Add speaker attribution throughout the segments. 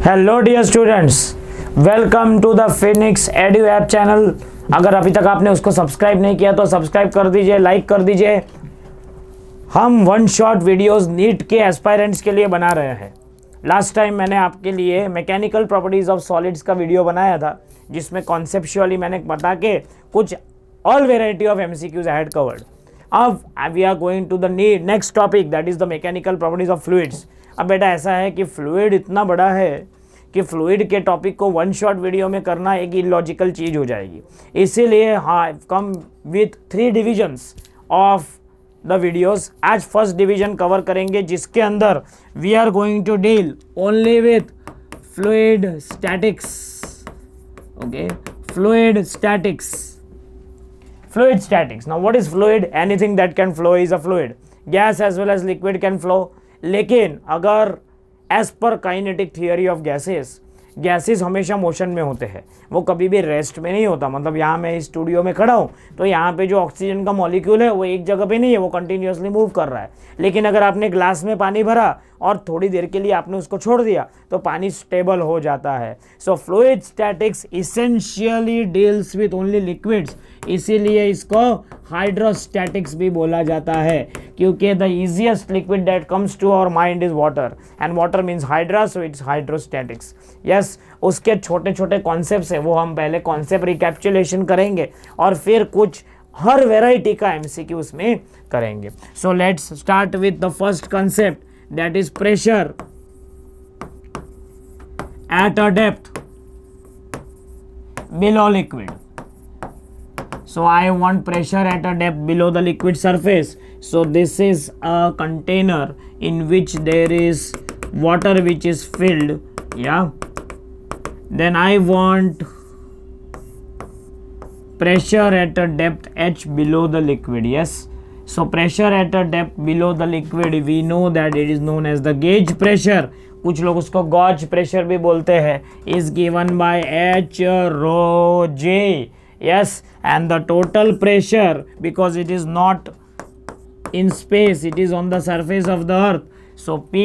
Speaker 1: Hello dear students, welcome to the Phoenix Edu app channel. अगर अभी तक आपने उसको सब्सक्राइब नहीं किया तो सब्सक्राइब कर दीजिए, लाइक कर दीजिए। हम वन शॉट वीडियोस नीट के एस्पायरेंट्स के लिए बना रहे हैं। लास्ट टाइम मैंने आपके लिए मैकेनिकल प्रॉपर्टीज ऑफ सॉलिड्स का वीडियो बनाया था, जिसमें कॉन्सेप्चुअली मैंने बता के कुछ all variety of MCQs I had covered. अब we are going to the next topic, that is the mechanical properties of fluids. अब बेटा ऐसा है कि फ्लूइड इतना बड़ा है कि फ्लूइड के टॉपिक को वन शॉट वीडियो में करना एक इलॉजिकल चीज हो जाएगी। इसीलिए हाँ, come with 3 divisions of the videos. आज फर्स्ट डिवीजन कवर करेंगे, जिसके अंदर we are going to deal only with fluid statics. Okay, fluid statics. Fluid statics. Now what is fluid? Anything that can flow is a fluid. Gas as well as liquid can flow. लेकिन अगर as per kinetic theory of gases, gases हमेशा motion में होते हैं, वो कभी भी rest में नहीं होता। मतलब यहाँ मैं इस स्टूडियो में खड़ा हूँ तो यहाँ पे जो ऑक्सीजन का मॉलिक्यूल है वो एक जगह पे नहीं है, वो कंटिन्यूसली मूव कर रहा है। लेकिन अगर आपने ग्लास में पानी भरा और थोड़ी देर के लिए आपने उसको छोड़ दिया तो पानी स्टेबल हो जाता है। So fluid statics essentially deals with only liquids, इसीलिए इसको हाइड्रोस्टैटिक्स भी बोला जाता है, क्योंकि the easiest liquid that comes to our mind is water, and water means hydra, so it's hydrostatics. Yes, उसके छोटे छोटे कॉन्सेप्ट्स है, वो हम पहले कॉन्सेप्ट रिकैप्चुलेशन करेंगे और फिर कुछ हर वेराइटी का एमसीक्यू उसमें करेंगे। So let's start with the first concept, that is pressure at a depth below liquid. So I want pressure at a depth below the liquid surface. So this is a container in which there is water which is filled. Yeah. Then I want pressure at a depth h below the liquid. Yes. So pressure at a depth below the liquid, we know that it is known as the gauge pressure. कुछ लोग उसको gauge pressure भी बोलते हैं. Is given by h rho j. Yes, and the total pressure, because it is not in space, it is on the surface of the earth, so P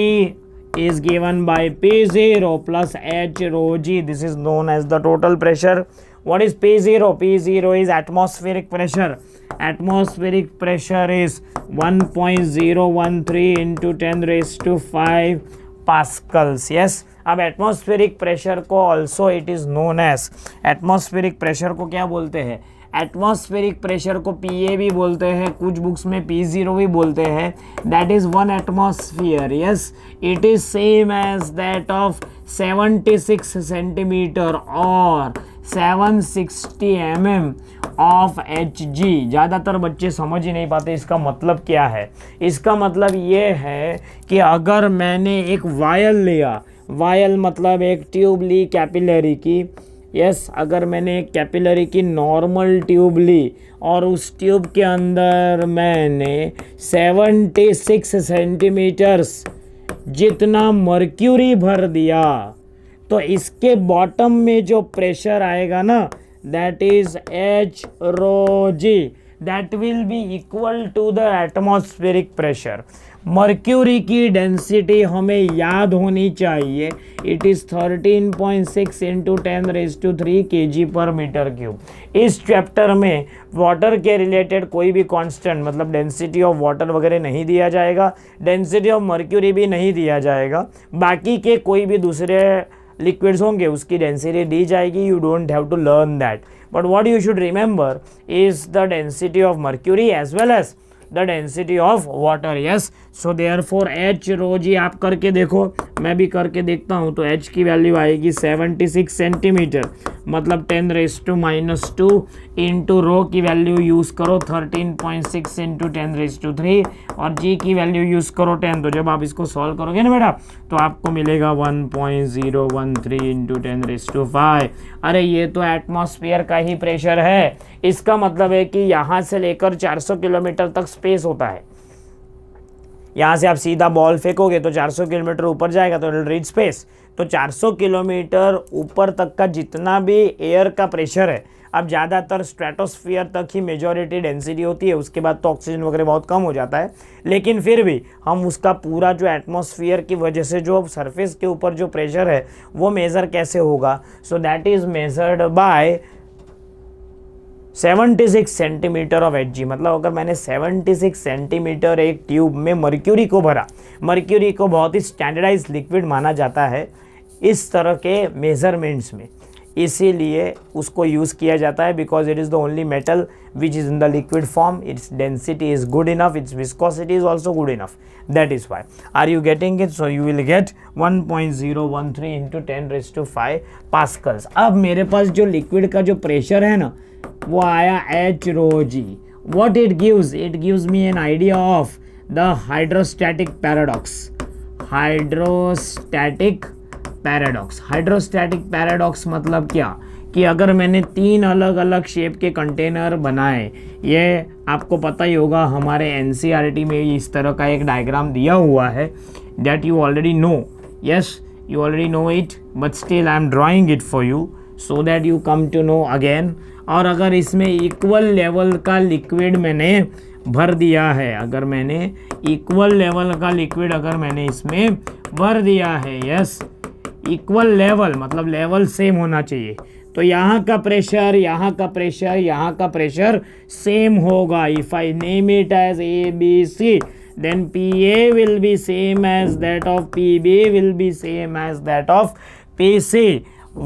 Speaker 1: is given by P0 plus H rho g. This is known as the total pressure. What is P0? P0 is atmospheric pressure. Atmospheric pressure is 1.013 into 10 raised to 5 pascals. Yes. अब atmospheric pressure को also it is known as, atmospheric pressure को क्या बोलते हैं? Atmospheric pressure को PA भी बोलते हैं, कुछ बुक्स में P0 भी बोलते हैं। That is 1 atmosphere. Yes, it is same as that of 76 centimetre और 760 mm ऑफ Hg. ज़्यादातर बच्चे समझ ही नहीं पाते इसका मतलब क्या है। इसका मतलब ये है कि अगर मैंने एक वायल लिया, वायल मतलब एक ट्यूब ली कैपिलरी की। यस, अगर मैंने एक कैपिलरी की नॉर्मल ट्यूब ली और उस ट्यूब के अंदर मैंने 76 सेंटीमीटर्स जितना मर्क्यूरी भर दिया, तो इसके बॉटम में जो प्रेशर आएगा ना, that is H rho g, that will be equal to the atmospheric pressure. Mercury की डेंसिटी हमें याद होनी चाहिए, इट इज़ 13.6 इंटू 10⁻³ kg पर मीटर क्यूब। इस चैप्टर में वाटर के रिलेटेड कोई भी कांस्टेंट, मतलब डेंसिटी ऑफ वाटर वगैरह नहीं दिया जाएगा, डेंसिटी ऑफ मर्क्यूरी भी नहीं दिया जाएगा। बाकी के कोई भी दूसरे लिक्विड्स होंगे उसकी डेंसिटी दी जाएगी, you don't have to learn that, but what you should remember is the density of mercury as well as the density of water. Yes, so therefore H rho g आप करके देखो, मैं भी करके देखता हूँ। तो H की वैल्यू आएगी 76 सेंटीमीटर, मतलब 10⁻² इंटू रो की वैल्यू यूज़ करो 13.6 इंटू 10⁻³ और G की वैल्यू यूज़ करो 10। तो जब आप इसको सॉल्व करोगे ना बेटा, तो आपको मिलेगा 1.013 इंटू 10⁵। अरे ये तो एटमॉस्फेयर का ही प्रेशर है। इसका मतलब है कि यहाँ से लेकर 400 किलोमीटर तक स्पेस होता है। यहाँ से आप सीधा बॉल फेंकोगे तो 400 किलोमीटर ऊपर जाएगा तो इट विल रीच स्पेस। तो 400 किलोमीटर ऊपर तक का जितना भी एयर का प्रेशर है, अब ज़्यादातर स्ट्रेटोस्फीयर तक ही मेजॉरिटी डेंसिटी होती है, उसके बाद तो ऑक्सीजन वगैरह बहुत कम हो जाता है, लेकिन फिर भी हम उसका पूरा जो एटमॉस्फेयर की वजह से जो सरफेस के ऊपर जो प्रेशर है वो मेज़र कैसे होगा? So that is measured by 76 centimetre of Hg। मतलब अगर मैंने 76 सेंटीमीटर एक ट्यूब में मर्क्यूरी को भरा, मर्क्यूरी को बहुत ही स्टैंडर्डाइज लिक्विड माना जाता है इस तरह के मेजरमेंट्स में, इसीलिए उसको यूज़ किया जाता है because it is the only metal which is in the liquid form, its density is good enough, its viscosity is also good enough, that is why. Are you getting it? So you will get 1.013 into 10⁵ pascals. अब मेरे पास जो liquid का जो pressure है ना वो आया h rho g। what it gives me an idea of the hydrostatic paradox। Hydrostatic paradox मतलब क्या कि अगर मैंने 3 अलग अलग शेप के कंटेनर बनाए, ये आपको पता ही होगा, हमारे NCERT में इस तरह का एक डायग्राम दिया हुआ है, that you already know, yes you already know it, but still I am drawing it for you so that you come to know again. और अगर इसमें इक्वल लेवल का लिक्विड मैंने भर दिया है, अगर मैंने इक्वल लेवल का लिक्विड अगर मैंने इसमें भर दिया है, यस इक्वल लेवल मतलब लेवल सेम होना चाहिए, तो यहाँ का प्रेशर, यहाँ का प्रेशर, यहाँ का प्रेशर सेम होगा। If I name it as ABC, then PA will be same as that of PB will be same as that of PC।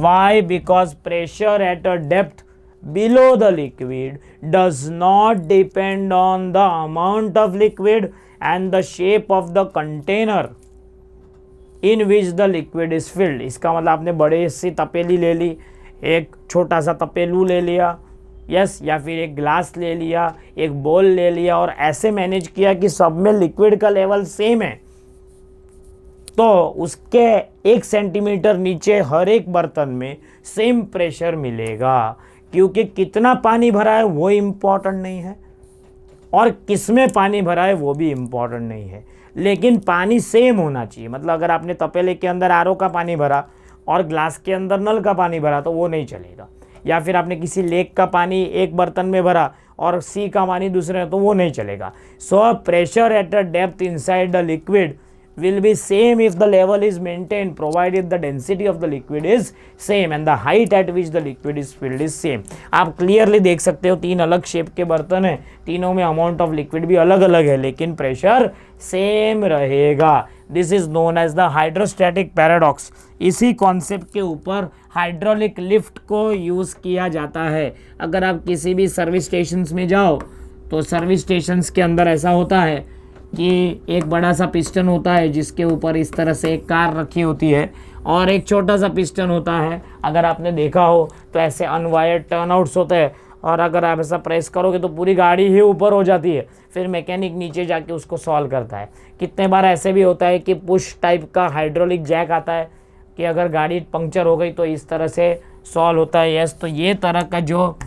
Speaker 1: Why? Because pressure at a depth below the liquid does not depend on the amount of liquid and the shape of the container in which the liquid is filled। इसका मतलब आपने बड़े सी तपेली ले ली, एक छोटा सा तपेलू ले लिया, यस, या फिर एक ग्लास ले लिया, एक बोल ले लिया और ऐसे मैनेज किया कि सब में लिक्विड का लेवल सेम है, तो उसके 1 सेंटीमीटर नीचे हर एक बर्तन में सेम प्रेशर मिलेगा, क्योंकि कितना पानी भरा है वो इम्पॉर्टेंट नहीं है और किस में पानी भरा है वो भी इम्पॉर्टेंट नहीं है, लेकिन पानी सेम होना चाहिए। मतलब अगर आपने तपेले के अंदर RO का पानी भरा और ग्लास के अंदर नल का पानी भरा तो वो नहीं चलेगा, या फिर आपने किसी लेक का पानी एक बर्तन में भरा और सी का पानी दूसरे में, तो वो नहीं चलेगा। So pressure at a depth inside the liquid will be same if the level is maintained provided the density of the liquid is same and the height at which the liquid is filled is same। आप clearly देख सकते हो 3 अलग shape के बर्तन हैं, तीनों में अमाउंट ऑफ लिक्विड भी अलग अलग है लेकिन प्रेशर सेम रहेगा। This is known as the hydrostatic paradox. इसी कॉन्सेप्ट के ऊपर हाइड्रोलिक लिफ्ट को यूज़ किया जाता है। अगर आप किसी भी सर्विस स्टेशंस में जाओ तो सर्विस स्टेशंस के अंदर ऐसा होता है कि एक बड़ा सा पिस्टन होता है जिसके ऊपर इस तरह से एक कार रखी होती है और एक छोटा सा पिस्टन होता है। अगर आपने देखा हो तो ऐसे अनवायर्ड टर्नआउट्स होते हैं और अगर आप ऐसा प्रेस करोगे तो पूरी गाड़ी ही ऊपर हो जाती है, फिर मैकेनिक नीचे जाके उसको सॉल्व करता है। कितने बार ऐसे भी होता है कि पुश टाइप का हाइड्रोलिक जैक आता है कि अगर गाड़ी पंक्चर हो गई तो इस तरह से सॉल्व होता है। यस, तो ये तरह का जो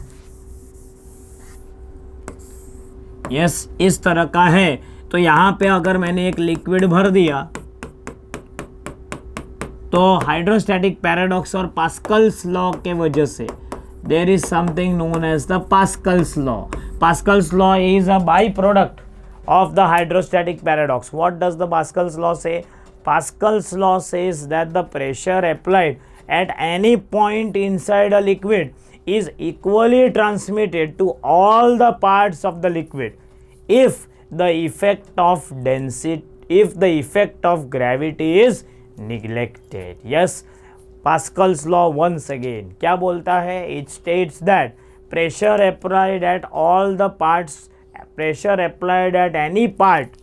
Speaker 1: इस तरह का है। तो यहाँ पे अगर मैंने एक लिक्विड भर दिया तो हाइड्रोस्टैटिक पैराडॉक्स और पास्कल्स लॉ के वजह से there is something known as the Pascal's law. Pascal's law is a by product of the hydrostatic paradox। What does the Pascal's law say? Pascal's law says that the pressure applied at any point inside a liquid is equally transmitted to all the parts of the liquid if the effect of density, if the effect of gravity is neglected। Yes, Pascal's law once again क्या बोलता है? It states that pressure applied at all the parts, pressure applied at any part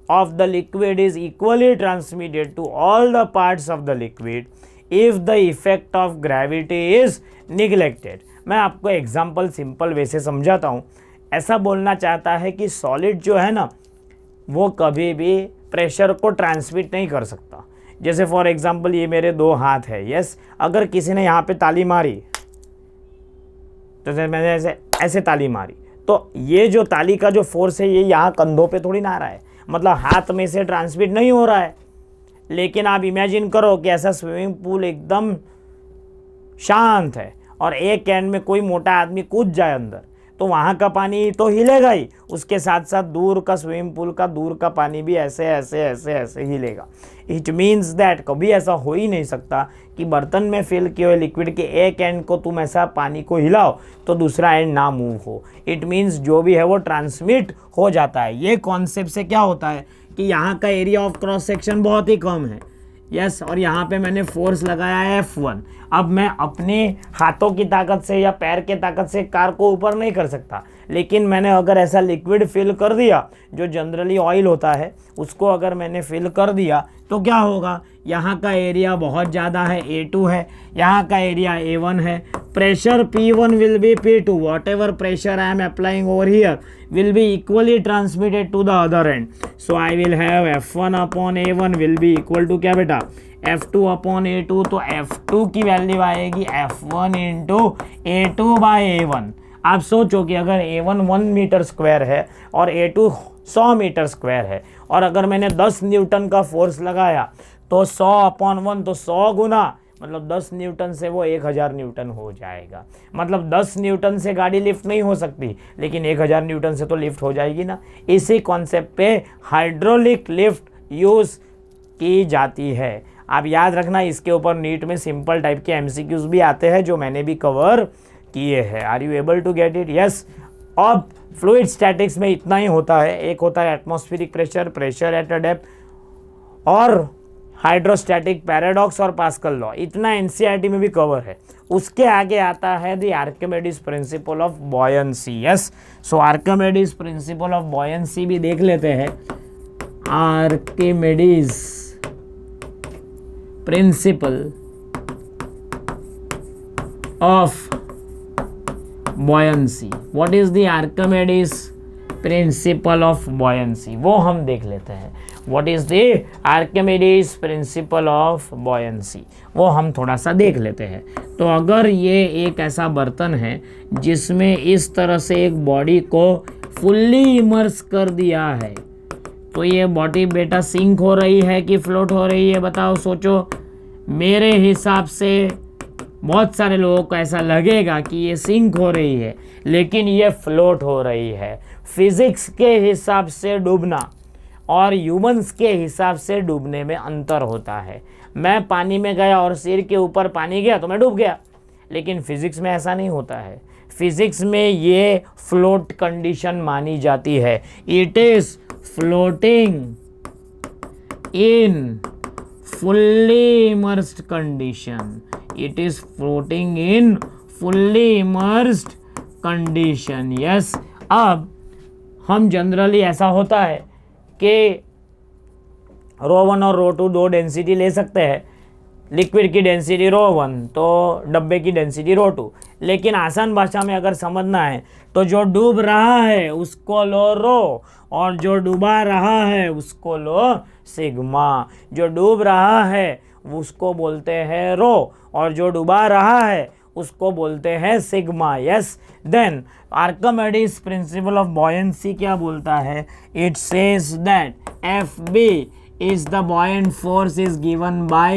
Speaker 1: of the liquid is equally transmitted to all the parts of the liquid if the effect of gravity is neglected। मैं आपको example simple way से समझाता हूँ। ऐसा बोलना चाहता है कि सॉलिड जो है ना वो कभी भी प्रेशर को ट्रांसमिट नहीं कर सकता। जैसे फॉर एग्जाम्पल ये मेरे 2 हाथ है। यस, अगर किसी ने यहाँ पे ताली मारी तो मैंने ऐसे ताली मारी तो ये जो ताली का जो फोर्स है ये यहाँ कंधों पे थोड़ी ना आ रहा है, मतलब हाथ में से ट्रांसमिट नहीं हो रहा है। लेकिन आप इमेजिन करो कि ऐसा स्विमिंग पूल एकदम शांत है और एक एंड में कोई मोटा आदमी कूद जाए अंदर, तो वहाँ का पानी तो हिलेगा ही, उसके साथ साथ दूर का स्विमिंग पूल का दूर का पानी भी ऐसे ऐसे ऐसे ऐसे हिलेगा। इट मीन्स दैट कभी ऐसा हो ही नहीं सकता कि बर्तन में फिल किए हुए लिक्विड के एक एंड को तुम ऐसा पानी को हिलाओ तो दूसरा एंड ना मूव हो। इट मीन्स जो भी है वो ट्रांसमिट हो जाता है। ये कॉन्सेप्ट से क्या होता है कि यहाँ का एरिया ऑफ क्रॉस सेक्शन बहुत ही कम है, यस, और यहाँ पे मैंने फोर्स लगाया है F1। अब मैं अपने हाथों की ताकत से या पैर के ताकत से कार को ऊपर नहीं कर सकता, लेकिन मैंने अगर ऐसा लिक्विड फिल कर दिया जो जनरली ऑयल होता है, उसको अगर मैंने फिल कर दिया तो क्या होगा, यहाँ का एरिया बहुत ज़्यादा है, A2 है, यहाँ का एरिया A1 है, pressure P1 will be P2, what ever pressure I am applying over here will be equally transmitted to the other end. So I will have F1 upon A1 will be equal to क्या बेटा, F2 upon A2, तो F2 की value आएगी F1 into A2 by A1। आप सोचो कि अगर A1 1 metre square है और A2 100 मीटर स्क्वायर है, और अगर मैंने 10 न्यूटन का फोर्स लगाया तो 100 अपॉन 1 तो 100 गुना, मतलब 10 न्यूटन से वो 1000 न्यूटन हो जाएगा। मतलब 10 न्यूटन से गाड़ी लिफ्ट नहीं हो सकती, लेकिन 1000 न्यूटन से तो लिफ्ट हो जाएगी ना। इसी कॉन्सेप्ट पे हाइड्रोलिक लिफ्ट यूज़ की जाती है। आप याद रखना, इसके ऊपर नीट में सिंपल टाइप के एमसीक्यूज भी आते हैं जो मैंने भी कवर किए हैं। Are you able to get it? Yes. अब फ्लूइड स्टैटिक्स में इतना ही होता है, एक होता है atmospheric pressure, pressure at a depth, और हाइड्रोस्टैटिक पैराडॉक्स और पास्कल लॉ, इतना एनसीईआरटी में भी कवर है। उसके आगे आता है the Archimedes principle of buoyancy. Yes, so Archimedes principle of buoyancy भी देख लेते हैं। Archimedes principle of buoyancy, what is the Archimedes principle of buoyancy, वो हम देख लेते हैं। What is the Archimedes principle of buoyancy, वो हम थोड़ा सा देख लेते हैं। तो अगर ये एक ऐसा बर्तन है जिसमें इस तरह से एक बॉडी को फुल्ली इमर्स कर दिया है, तो ये बॉडी बेटा सिंक हो रही है कि फ्लोट हो रही है, बताओ, सोचो। मेरे हिसाब से बहुत सारे लोगों को ऐसा लगेगा कि ये सिंक हो रही है, लेकिन ये फ्लोट हो रही है। फिजिक्स के हिसाब से डूबना और ह्यूमंस के हिसाब से डूबने में अंतर होता है। मैं पानी में गया और सिर के ऊपर पानी गया तो मैं डूब गया, लेकिन फिजिक्स में ऐसा नहीं होता है। फिजिक्स में ये फ्लोट कंडीशन मानी जाती है। It is floating in fully immersed condition. It is floating in fully immersed condition. Yes. अब हम जनरली ऐसा होता है कि ρ1 और ρ2 दो डेंसिटी ले सकते हैं। लिक्विड की डेंसिटी ρ1 तो डब्बे की डेंसिटी ρ2। लेकिन आसान भाषा में अगर समझना है तो जो डूब रहा है उसको लो रो, और जो डूबा रहा है उसको लो सिग्मा। जो डूब रहा है उसको बोलते हैं रो, और जो डूबा रहा है उसको बोलते हैं sigma. Yes, then Archimedes principle of buoyancy क्या बोलता है? It says that F B is the buoyant force is given by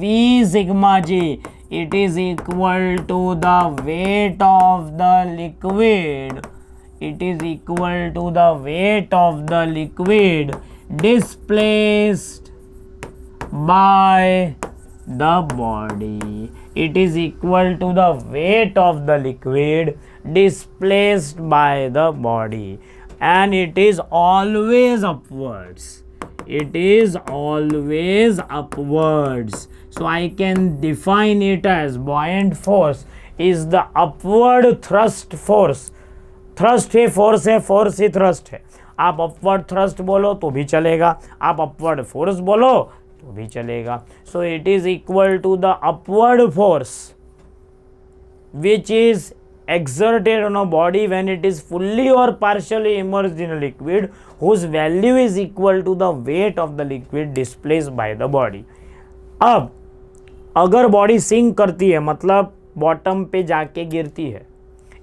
Speaker 1: V sigma g. It is equal to the weight of the liquid. It is equal to the weight of the liquid displaced by the body. It is equal to the weight of the liquid displaced by the body, and it is always upwards. It is always upwards. So I can define it as buoyant force is the upward thrust force. Thrust he force है, force ही thrust है। आप upward thrust बोलो तो भी चलेगा, आप upward force बोलो तो भी चलेगा। So it is equal to the upward force which is exerted on a body when it is fully or partially immersed in a liquid whose value is equal to the weight of the liquid displaced by the body. अब अगर body sink करती है, मतलब bottom पे जाके गिरती है,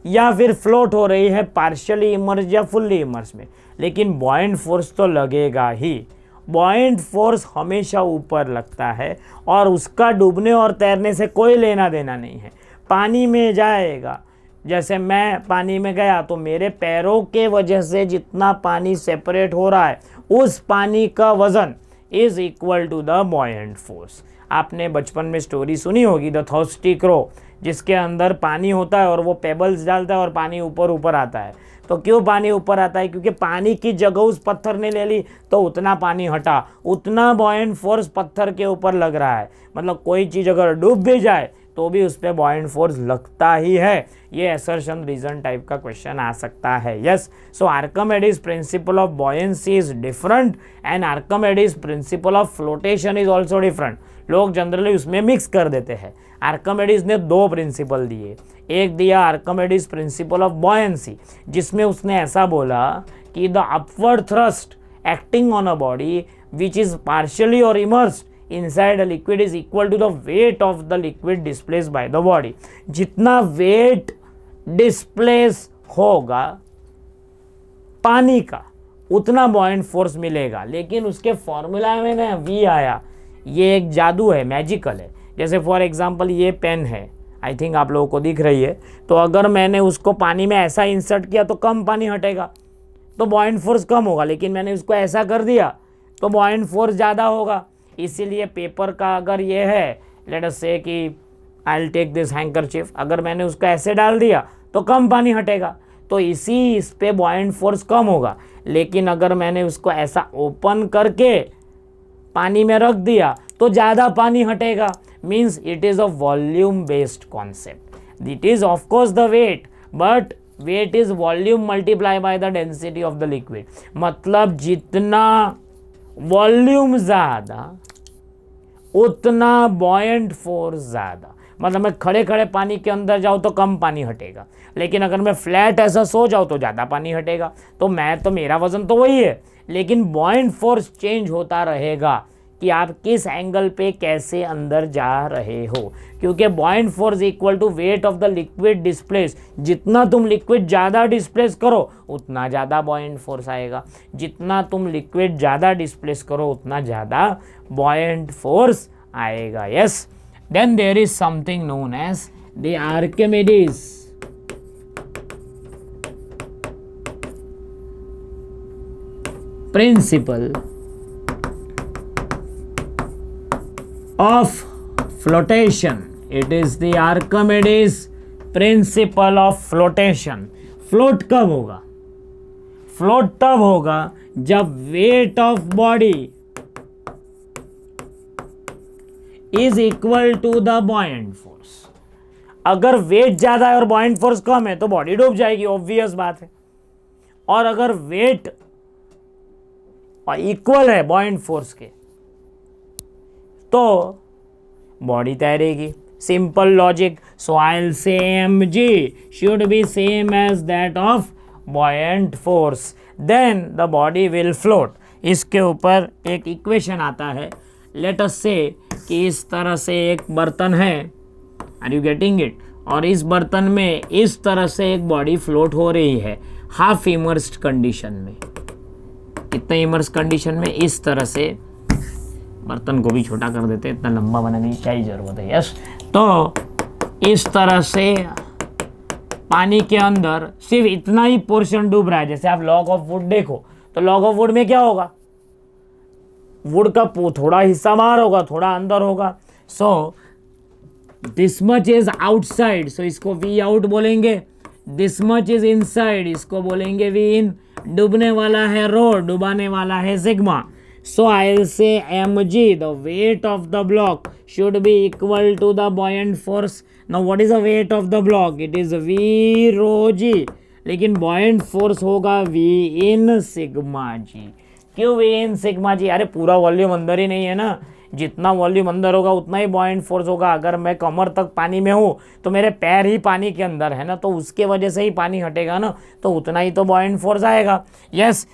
Speaker 1: या फिर फ्लोट हो रही है पार्शियली इमर्स या फुल्ली इमर्स में, लेकिन बॉयंट फोर्स तो लगेगा ही। बॉयंट फोर्स हमेशा ऊपर लगता है और उसका डूबने और तैरने से कोई लेना देना नहीं है। पानी में जाएगा, जैसे मैं पानी में गया तो मेरे पैरों के वजह से जितना पानी सेपरेट हो रहा है उस पानी का वजन is equal to the buoyant force. आपने बचपन में स्टोरी सुनी होगी द थर्स्टी क्रो, जिसके अंदर पानी होता है और वो पेबल्स डालता है और पानी ऊपर ऊपर आता है। तो क्यों पानी ऊपर आता है? क्योंकि पानी की जगह उस पत्थर ने ले ली तो उतना पानी हटा, उतना बॉयंट फोर्स पत्थर के ऊपर लग रहा है। मतलब कोई चीज़ अगर डूब भी जाए तो भी उस पर बॉयंट फोर्स लगता ही है। ये असर्शन रीजन टाइप का क्वेश्चन आ सकता है। Yes, so Archimedes principle of buoyancy is different and Archimedes principle of flotation is also different. लोग जनरली उसमें मिक्स कर देते हैं। आर्किमिडीज ने दो प्रिंसिपल दिए, एक दिया आर्किमिडीज प्रिंसिपल ऑफ बॉयंसी, जिसमें उसने ऐसा बोला कि the upward thrust acting on a body which is partially और immersed inside a liquid is equal to the weight of the liquid displaced by the body। जितना weight displace होगा पानी का उतना buoyant force मिलेगा। लेकिन उसके फॉर्मूला में ना V आया, ये एक जादू है, मैजिकल है। जैसे फॉर एग्जांपल ये पेन है, आई थिंक आप लोगों को दिख रही है, तो अगर मैंने उसको पानी में ऐसा इंसर्ट किया तो कम पानी हटेगा, तो buoyant force कम होगा। लेकिन मैंने उसको ऐसा कर दिया तो buoyant force ज़्यादा होगा। इसीलिए पेपर का अगर ये है, लेट अस से कि आई विल टेक दिस हैंकरचिफ, अगर मैंने उसको ऐसे डाल दिया तो कम पानी हटेगा, तो इस पे बॉयंट फोर्स कम होगा। लेकिन अगर मैंने उसको ऐसा ओपन करके पानी में रख दिया तो ज़्यादा पानी हटेगा। Means it is a volume based concept. It is of course the weight, but weight is volume multiply by the density of the liquid. मतलब जितना वॉल्यूम ज़्यादा उतना बॉयंट फोर्स ज़्यादा। मतलब मैं खड़े खड़े पानी के अंदर जाऊँ तो कम पानी हटेगा, लेकिन अगर मैं फ्लैट ऐसा सो जाऊँ तो ज़्यादा पानी हटेगा। तो मेरा वज़न तो वही है, लेकिन बॉयंट फोर्स चेंज होता रहेगा कि आप किस एंगल पे कैसे अंदर जा रहे हो। क्योंकि buoyant force equal to weight of the liquid displace. जितना तुम लिक्विड ज़्यादा डिस्प्लेस करो उतना ज़्यादा बॉयंट फोर्स आएगा, जितना तुम लिक्विड ज़्यादा डिस्प्लेस करो उतना ज़्यादा बॉयंट फोर्स आएगा। Yes, then there is something known as the Archimedes principle of flotation। It is the Archimedes principle of flotation। Float कब होगा? फ्लोट तब होगा जब weight of body is equal to the buoyant force. अगर weight ज्यादा है और buoyant force कम है तो बॉडी डूब जाएगी, ऑब्वियस बात है। और अगर वेट इक्वल है बॉयंट फोर्स के तो बॉडी तैरेगी। Simple logic. So I will say mg should be same as that of buoyant force, then the body will float. इसके ऊपर एक इक्वेशन आता है। लेट अस से कि इस तरह से एक बर्तन है, आर यू गेटिंग इट? और इस बर्तन में इस तरह से एक बॉडी फ्लोट हो रही है हाफ इमर्स्ड कंडीशन में। कितने इमर्स कंडीशन में? इस तरह से। बर्तन को भी छोटा कर देते, इतना लंबा बनाने की क्या ही जरूरत है। यस, तो इस तरह से पानी के अंदर सिर्फ इतना ही पोर्शन डूब रहा है। जैसे आप लॉग ऑफ वुड देखो तो लॉग ऑफ वुड में क्या होगा? वुड का थोड़ा हिस्सा बाहर होगा, थोड़ा अंदर होगा। So this much is outside, so इसको वी आउट बोलेंगे। दिस मच इज इनसाइड, इसको बोलेंगे वी इन। डूबने वाला है रो, डुबाने वाला है sigma. So I will say mg, the weight of the block should be equal to the buoyant force. Now what is the weight of the block? It is v rho g. लेकिन buoyant force होगा v in sigma g। क्यों v in sigma g? अरे पूरा volume अंदर ही नहीं है ना, जितना वॉल्यूम अंदर होगा उतना ही buoyant force होगा। अगर मैं कमर तक पानी में हूँ तो मेरे पैर ही पानी के अंदर है ना, तो उसके वजह से ही पानी हटेगा ना, तो उतना ही तो buoyant force आएगा। Yes,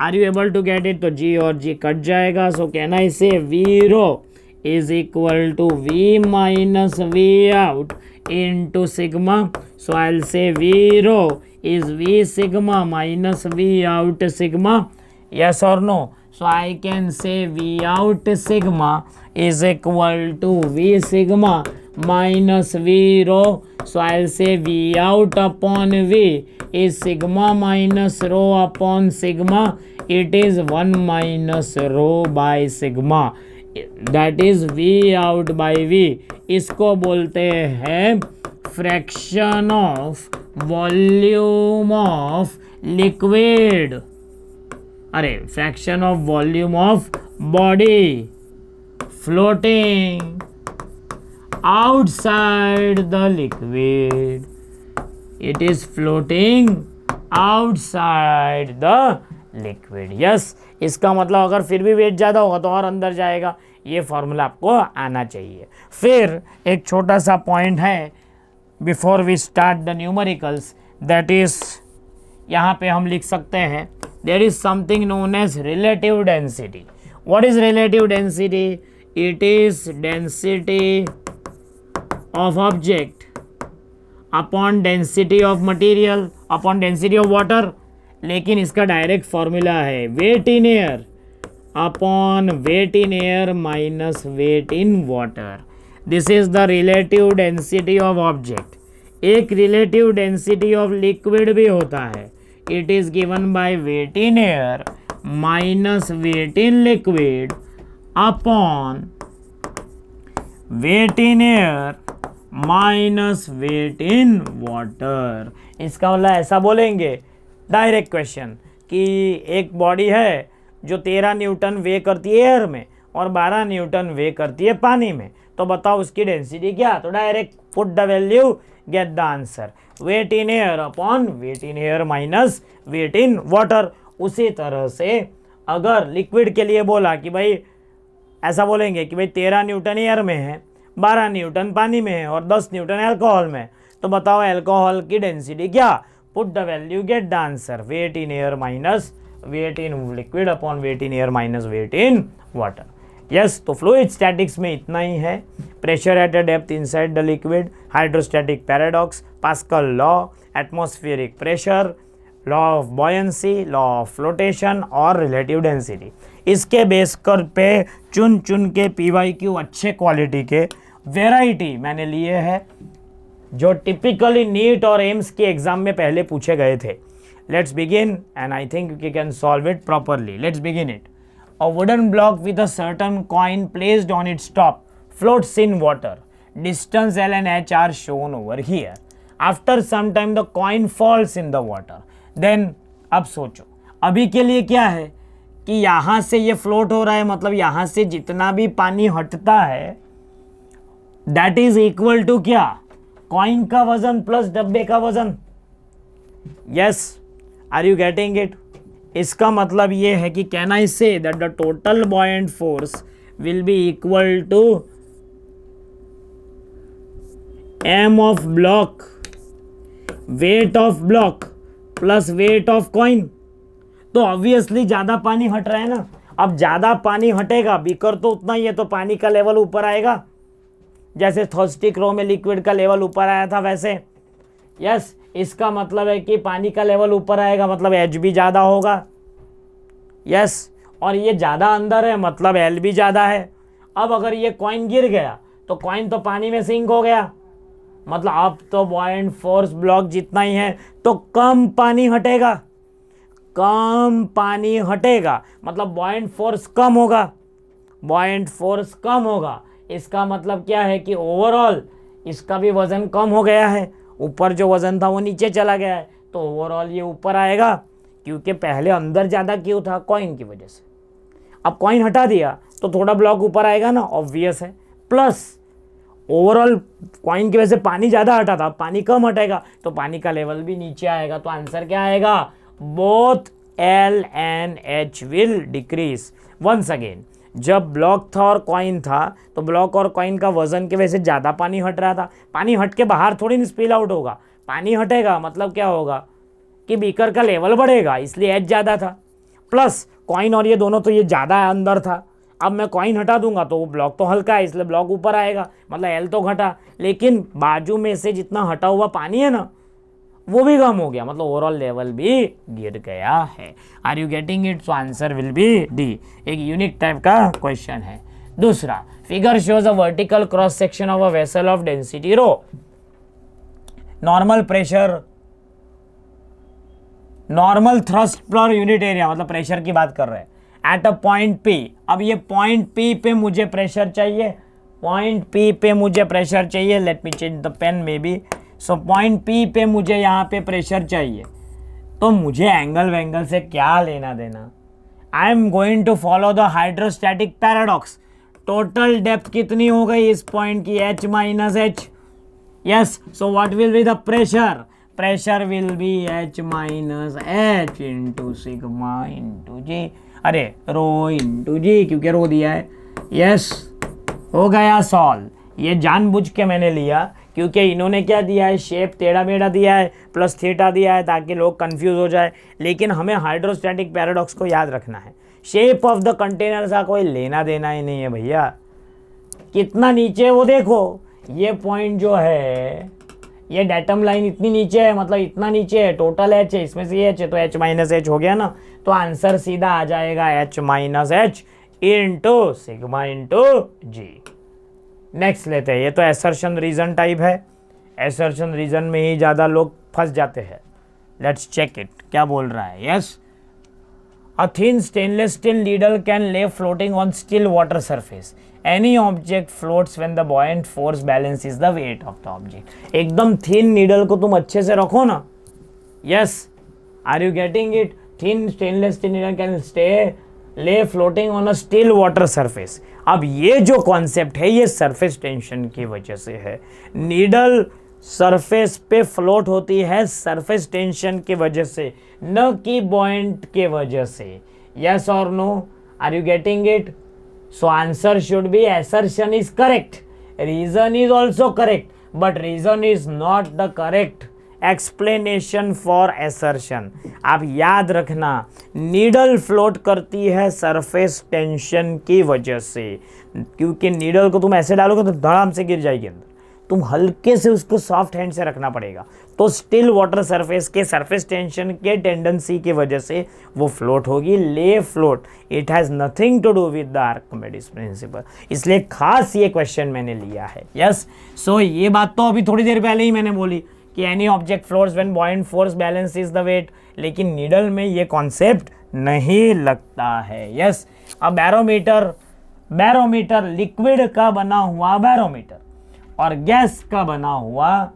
Speaker 1: are you able to get it? तो जी और जी कट जाएगा। सो कहना इसे V rho is equal to V minus V out into sigma. So I'll say V rho is V sigma minus V out sigma. Yes or no? So I can say V out sigma is equal to V sigma minus V rho. So I'll say V out upon V is sigma minus rho upon sigma. It is 1 minus rho by sigma. That is V out by V. इसको बोलते हैं fraction of volume of liquid, अरे fraction of volume of body floating outside the liquid. It is floating outside the liquid. Yes, इसका मतलब अगर फिर भी wait ज़्यादा होगा तो और अंदर जाएगा. ये फॉर्मूला आपको आना चाहिए. फिर एक छोटा सा पॉइंट है before we start the numericals, that is यहाँ पे हम लिख सकते हैं there is something known as relative density. What is relative density? It is density of object upon density of material upon density of water. लेकिन इसका direct formula है weight in air upon weight in air minus weight in water. This is the relative density of object. एक relative density of liquid भी होता है. It is given by weight in air minus weight in liquid upon weight in air minus weight in water. इसका मतलब ऐसा बोलेंगे direct question कि एक बॉडी है जो 13 न्यूटन वे करती है एयर में और 12 न्यूटन वे करती है पानी में, तो बताओ उसकी डेंसिटी क्या? तो direct put the value, get the answer. Weight in air upon weight in air minus weight in water. उसी तरह से अगर लिक्विड के लिए बोला कि भाई ऐसा बोलेंगे कि भाई 13 न्यूटन एयर में है, 12 न्यूटन पानी में है और 10 न्यूटन अल्कोहल में, तो बताओ अल्कोहल की डेंसिटी क्या? Put the value, get the answer. Weight in air minus weight in liquid upon weight in air minus weight in water. Yes, तो फ्लूइड स्टैटिक्स में इतना ही है. Pressure at a depth inside the liquid, hydrostatic paradox, Pascal law, atmospheric pressure, law of buoyancy, law of flotation और relative density. इसके base कर पे चुन चुन के PYQ अच्छे क्वालिटी के वेराइटी मैंने लिए हैं जो टिपिकली नीट और एम्स के एग्जाम में पहले पूछे गए थे. Let's begin and I think you can solve it properly. Let's begin it. A wooden block with a certain coin placed on its top floats in water. Distance L and H are shown over here. After some time the coin falls in the water. Then अब सोचो अभी के लिए क्या है कि यहाँ से ये फ्लोट हो रहा है, मतलब यहाँ से जितना भी पानी हटता है दैट इज इक्वल टू क्या? कॉइन का वजन प्लस डब्बे का वजन. Yes, are you getting it? इसका मतलब ये है कि can I say that the total buoyant force will be equal to m of block, weight of block plus weight of coin. तो ऑब्वियसली ज़्यादा पानी हट रहा है ना. अब ज़्यादा पानी हटेगा, बीकर तो उतना ही है, तो पानी का लेवल ऊपर आएगा. जैसे थर्स्टिक रो में लिक्विड का लेवल ऊपर आया था वैसे. यस, इसका मतलब है कि पानी का लेवल ऊपर आएगा, मतलब एच भी ज़्यादा होगा. यस, और ये ज़्यादा अंदर है मतलब एल भी ज़्यादा है. अब अगर ये कॉइन गिर गया तो कॉइन तो पानी में सिंक हो गया, मतलब अब तो बॉयंट फोर्स ब्लॉक जितना ही है तो कम पानी हटेगा. कम पानी हटेगा मतलब बॉयंट फोर्स कम होगा. बॉयंट फोर्स कम होगा इसका मतलब क्या है कि ओवरऑल इसका भी वजन कम हो गया है. ऊपर जो वजन था वो नीचे चला गया है, तो ओवरऑल ये ऊपर आएगा. क्योंकि पहले अंदर ज़्यादा क्यों था? कॉइन की वजह से. अब कॉइन हटा दिया तो थोड़ा ब्लॉक ऊपर आएगा ना, ऑब्वियस है. प्लस ओवरऑल कॉइन की वजह से पानी ज़्यादा हटा था, पानी कम हटेगा तो पानी का लेवल भी नीचे आएगा. तो आंसर क्या आएगा? Both L and H will decrease. Once again, जब ब्लॉक था और कॉइन था तो ब्लॉक और कॉइन का वजन की वजह से ज़्यादा पानी हट रहा था. पानी हट के बाहर थोड़ी ना स्पिल आउट होगा. पानी हटेगा मतलब क्या होगा कि बीकर का लेवल बढ़ेगा, इसलिए H ज़्यादा था. प्लस कॉइन और ये दोनों तो ये ज़्यादा अंदर था. अब मैं कॉइन हटा दूंगा तो वो ब्लॉक तो हल्का है इसलिए ब्लॉक ऊपर आएगा, मतलब एल तो घटा, लेकिन बाजू में से जितना हटा हुआ पानी है ना वो भी कम हो गया, मतलब ओवरऑल लेवल भी गिर गया है। Are you getting it? So answer will be D. एक यूनिक टाइप का क्वेश्चन है। दूसरा, figure shows a vertical cross section of a vessel of density rho. Normal pressure, normal thrust per unit area, मतलब pressure की बात कर रहे हैं एट अ पॉइंट पी। अब ये पॉइंट पी पे मुझे प्रेशर चाहिए, पॉइंट पी पे मुझे प्रेशर चाहिए। Let me change the pen maybe. So point P पे मुझे यहाँ पे प्रेशर चाहिए, तो मुझे एंगल वेंगल से क्या लेना देना। I am going to follow the hydrostatic paradox. Total depth कितनी हो गई इस पॉइंट की? h minus H. Yes, so what will be the pressure? Pressure will be h minus H into sigma into G, अरे rho into जी, क्योंकि रो दिया है। Yes, हो गया सॉल्व। ये जानबूझ के मैंने लिया क्योंकि इन्होंने क्या दिया है, शेप टेढ़ा मेढ़ा दिया है प्लस थीटा दिया है ताकि लोग कंफ्यूज हो जाए, लेकिन हमें हाइड्रोस्टैटिक पैराडॉक्स को याद रखना है। शेप ऑफ द कंटेनर का कोई लेना देना ही नहीं है भैया। कितना नीचे वो देखो, ये पॉइंट जो है, ये डेटम लाइन इतनी नीचे है, मतलब इतना नीचे है, टोटल एच है, इसमें से एच है तो एच माइनस एच हो गया ना, तो आंसर सीधा आ जाएगा H minus H into sigma into G. Next लेते हैं। ये तो एसर्शन रीजन टाइप है, एसर्शन रीजन में ही ज़्यादा लोग फंस जाते हैं। लेट्स चेक इट, क्या बोल रहा है। Yes, a thin stainless steel needle can lay floating on still water surface. Any object floats when the buoyant force balances the weight of the object. एकदम थिन नीडल को तुम अच्छे से रखो ना। Yes, are you getting it? Thin stainless steel needle can stay lay floating on a still water surface. अब ये जो कॉन्सेप्ट है ये सरफेस टेंशन की वजह से है। नीडल सरफेस पे फ्लोट होती है सरफेस टेंशन की वजह से, न कि बॉयंट के वजह से। यस और नो? Are you getting it? So answer should be assertion is correct, reason is also correct, but reason is not the correct explanation for assertion। आप याद रखना, नीडल फ्लोट करती है सरफेस टेंशन की वजह से, क्योंकि नीडल को तुम ऐसे डालोगे तो धड़ाम से गिर जाएगी अंदर, तुम हल्के से उसको सॉफ्ट हैंड से रखना पड़ेगा। तो स्टिल वाटर सरफेस के सरफेस टेंशन के टेंडेंसी की वजह से वो फ्लोट होगी, ले float. It has nothing to do with the Archimedes principle, इसलिए खास ये क्वेश्चन मैंने लिया है। यस, सो ये बात तो अभी थोड़ी देर पहले ही मैंने बोली कि any object floats when buoyant force balance is the weight, लेकिन नीडल में ये कॉन्सेप्ट नहीं लगता है। यस, अब बैरोमीटर, बैरोमीटर लिक्विड का बना हुआ बैरोमीटर और गैस का बना हुआ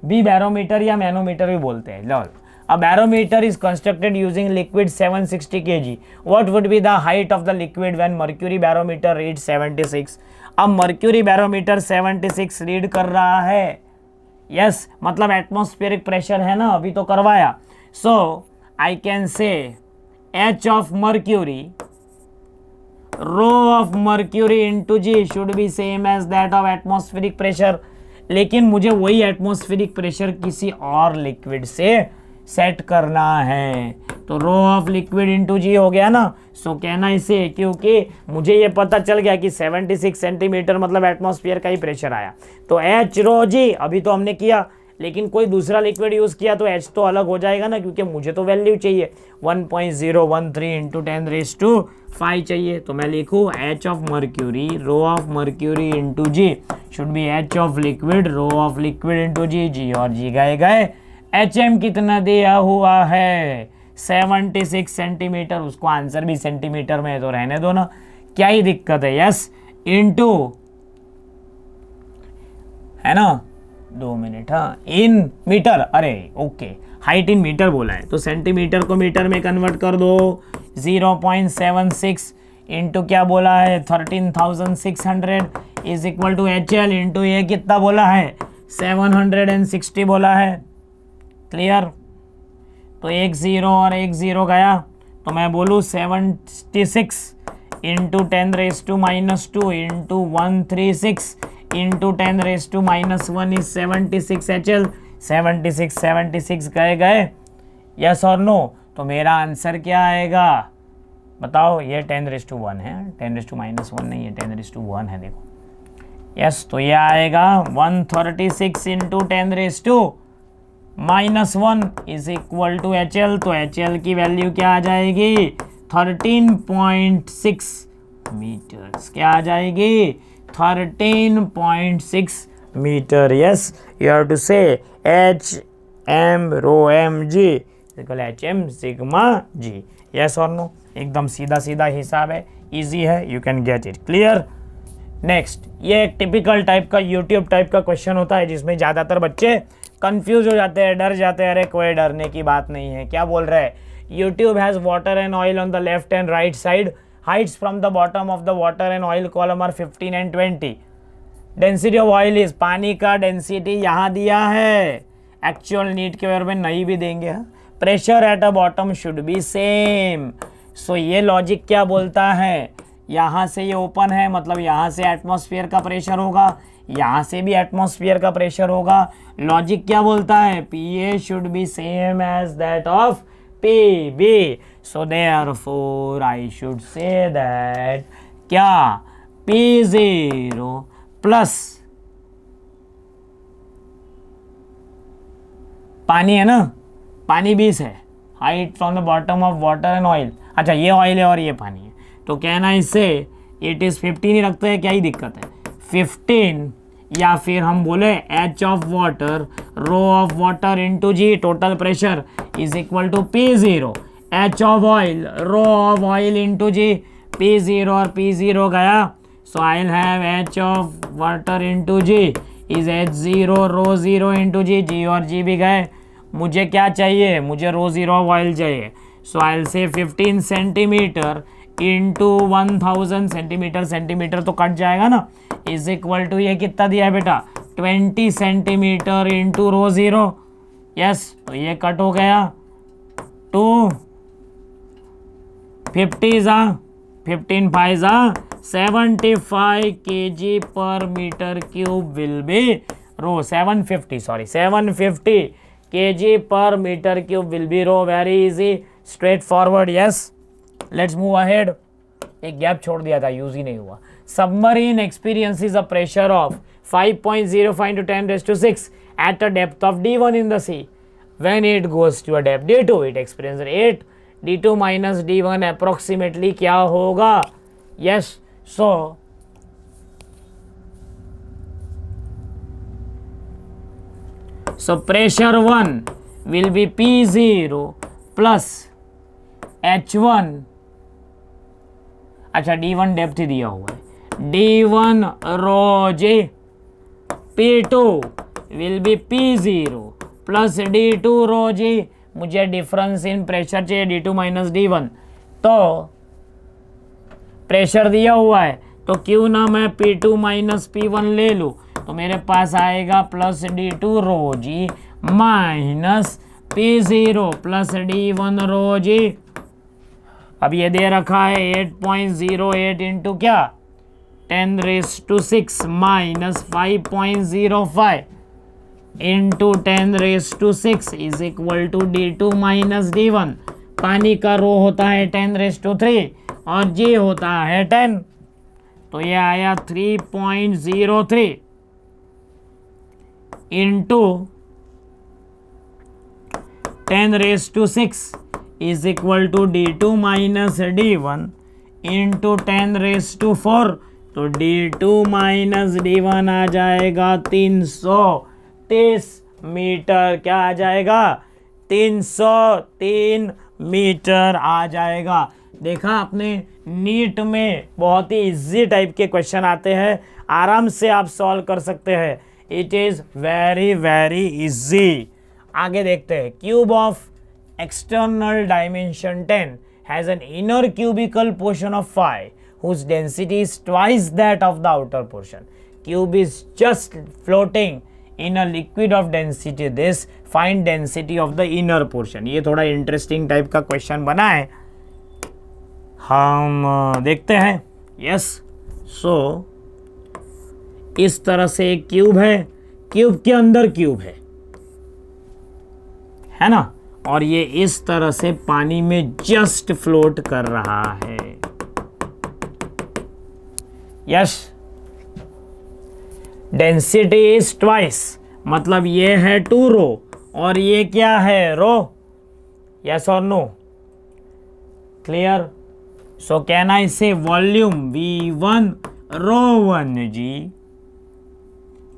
Speaker 1: भी बैरोमीटर या मैनोमीटर भी बोलते हैं। लो, a barometer is constructed using liquid 760 kg। What would be the height of the liquid when mercury barometer read 76? अब मर्क्यूरी बैरोमीटर 76 रीड कर रहा है। यस, मतलब एटमॉस्फेरिक प्रेशर है ना, अभी तो करवाया। So I can say H of mercury, rho of mercury into G should be same as that of atmospheric pressure. लेकिन मुझे वही एटमॉस्फेरिक प्रेशर किसी और लिक्विड से सेट करना है, तो रो ऑफ लिक्विड इंटू जी हो गया ना। सो कहना इसे, क्योंकि मुझे ये पता चल गया कि 76 सेंटीमीटर मतलब एटमॉस्फेयर का ही प्रेशर आया, तो एच रो जी अभी तो हमने किया, लेकिन कोई दूसरा लिक्विड यूज़ किया तो एच तो अलग हो जाएगा ना, क्योंकि मुझे तो वैल्यू चाहिए 1.013 इंटू 10⁵ चाहिए। तो मैं लिखूँ H of mercury, rho of mercury into G should be H of liquid, rho of liquid into G, G और जी गए। एच एम कितना दिया हुआ है? 76 सेंटीमीटर। उसको आंसर भी सेंटीमीटर में है तो रहने दो ना, क्या ही दिक्कत है। यस, इंटू, है ना, 2 मिनट, हाँ, इन मीटर, अरे ओके, हाइट इन मीटर बोला है तो सेंटीमीटर को मीटर में कन्वर्ट कर दो। 0.76 इंटू क्या बोला है 13,600 is equal to H L into ये कितना बोला है 760 बोला है। क्लियर? तो एक ज़ीरो और एक ज़ीरो गया, तो मैं बोलूँ 76 into 10⁻² into 136 into 10⁻1 is 76 HL। 76 गए। यस और नो? तो मेरा आंसर क्या आएगा? बताओ, ये 10⁻1 है, 10⁻⁻1 नहीं है, 10⁻1 है, देखो। यस, तो ये आएगा 136 into 10⁻⁻1 is equal to HL। तो HL की वैल्यू क्या आ जाएगी? 13.6 मीटर्स। क्या आ जाएगी? 13.6 metre. Yes, you have to say HM rho mg equal HM sigma g। Yes और नो? एकदम सीधा सीधा हिसाब है, इजी है, you can get it. Clear? Next, ये एक टिपिकल टाइप का यूट्यूब टाइप का क्वेश्चन होता है जिसमें ज़्यादातर बच्चे कंफ्यूज हो जाते हैं, डर जाते हैं। अरे कोई डरने की बात नहीं है, क्या बोल रहे हैं? U tube has water and oil on the left and right side, heights from the bottom of the water and oil column are 15 and 20। Density of oil is, पानी का डेंसिटी यहाँ दिया है, एक्चुअल नीड के बारे में नहीं भी देंगे। Pressure at a bottom should be same. So ये लॉजिक क्या बोलता है? यहाँ से ये ओपन है, मतलब यहाँ से एटमॉस्फेयर का प्रेशर होगा, यहाँ से भी एटमॉस्फेयर का प्रेशर होगा। लॉजिक क्या बोलता है? PA should be same as that of PB। So therefore I should say that क्या P0 प्लस पानी है ना, पानी 20 है, height from the bottom of water and oil. अच्छा, ये ऑयल है और ये पानी है, तो कहना इससे इट इज़ 15 ही रखते हैं, क्या ही दिक्कत है? 15 या फिर हम बोले H of water rho of water into G total pressure is equal to P0। H of oil rho of oil into G P0 और P0 गया, so I have H of water into G is H0 rho 0 into G, G और G भी गए। मुझे क्या चाहिए? मुझे रो 0 of oil चाहिए। सो आई विल से 15 सेंटीमीटर इंटू 1000 सेंटीमीटर, सेंटीमीटर तो कट जाएगा ना, इज इक्वल टू ये कितना दिया है बेटा? 20 सेंटीमीटर इंटू रो 0। यस, तो ये कट हो गया, 250 15 5 75 kg पर metre cube will be rho 750 kg पर metre cube will be rho. Very easy, straightforward. Yes, let's move ahead. एक गैप छोड़ दिया था, यूज ही नहीं हुआ। Submarine experiences a pressure of 5.05 into 10⁻6 at a depth of D1 in the sea. When it goes to a depth D2, it experiences 8 D2 minus D1 approximately क्या होगा? Yes, so pressure 1 will be P0 plus H1। अच्छा, D1 depth ही दिया हुआ है, D1 rho J। P2 will be P0 plus D2 rho J। मुझे difference in pressure चाहिए, D2 minus D1। तो pressure दिया हुआ है, तो क्यों ना मैं P2 माइनस P1 ले लूँ, तो मेरे पास आएगा प्लस D2 रो G minus P0 plus D1 रो G। अब ये दे रखा है 8.08 इंटू क्या? 10⁻6 minus 5.05 into 10⁻6 is equal to D2 minus D1। पानी का रो होता है 10⁻3 और G होता है 10, तो ये आया 3.03 into 10⁻6 is equal to D2 minus D1 into 10⁻4, तो D2 माइनस D1 आ जाएगा 330 मीटर। क्या आ जाएगा? 303 मीटर आ जाएगा। देखा आपने, नीट में बहुत ही इजी टाइप के क्वेश्चन आते हैं, आराम से आप सॉल्व कर सकते हैं। It is very very easy. आगे देखते हैं। Cube of external dimension 10 has an inner cubical portion of 5 whose density is twice that of the outer portion. Cube is just floating in a liquid of density this, find density of the inner portion. ये थोड़ा interesting type का question बना है, हम देखते हैं। Yes, सो इस तरह से एक क्यूब है, क्यूब के अंदर क्यूब है ना, और ये इस तरह से पानी में जस्ट फ्लोट कर रहा है। यस, डेंसिटी इज ट्वाइस, मतलब ये है 2 रो और ये क्या है, रो। यस और no, clear. So can I say volume V1 rho 1g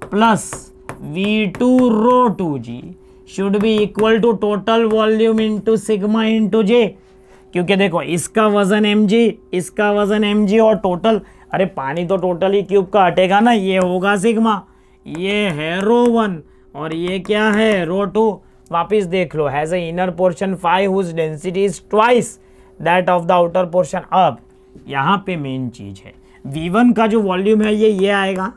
Speaker 1: plus V2 rho 2g should be equal to total volume into sigma into G. क्योंकि देखो इसका वजन mg, इसका वजन mg और टोटल, अरे पानी तो टोटल ही क्यूब का हटेगा ना, ये होगा सिग्मा, ये है रो 1 और ये क्या है, रो 2। वापिस देख लो, has a inner portion 5 whose density is twice that of the outer portion. अब यहाँ पे मेन चीज है, V1 का जो वॉल्यूम है ये आएगा,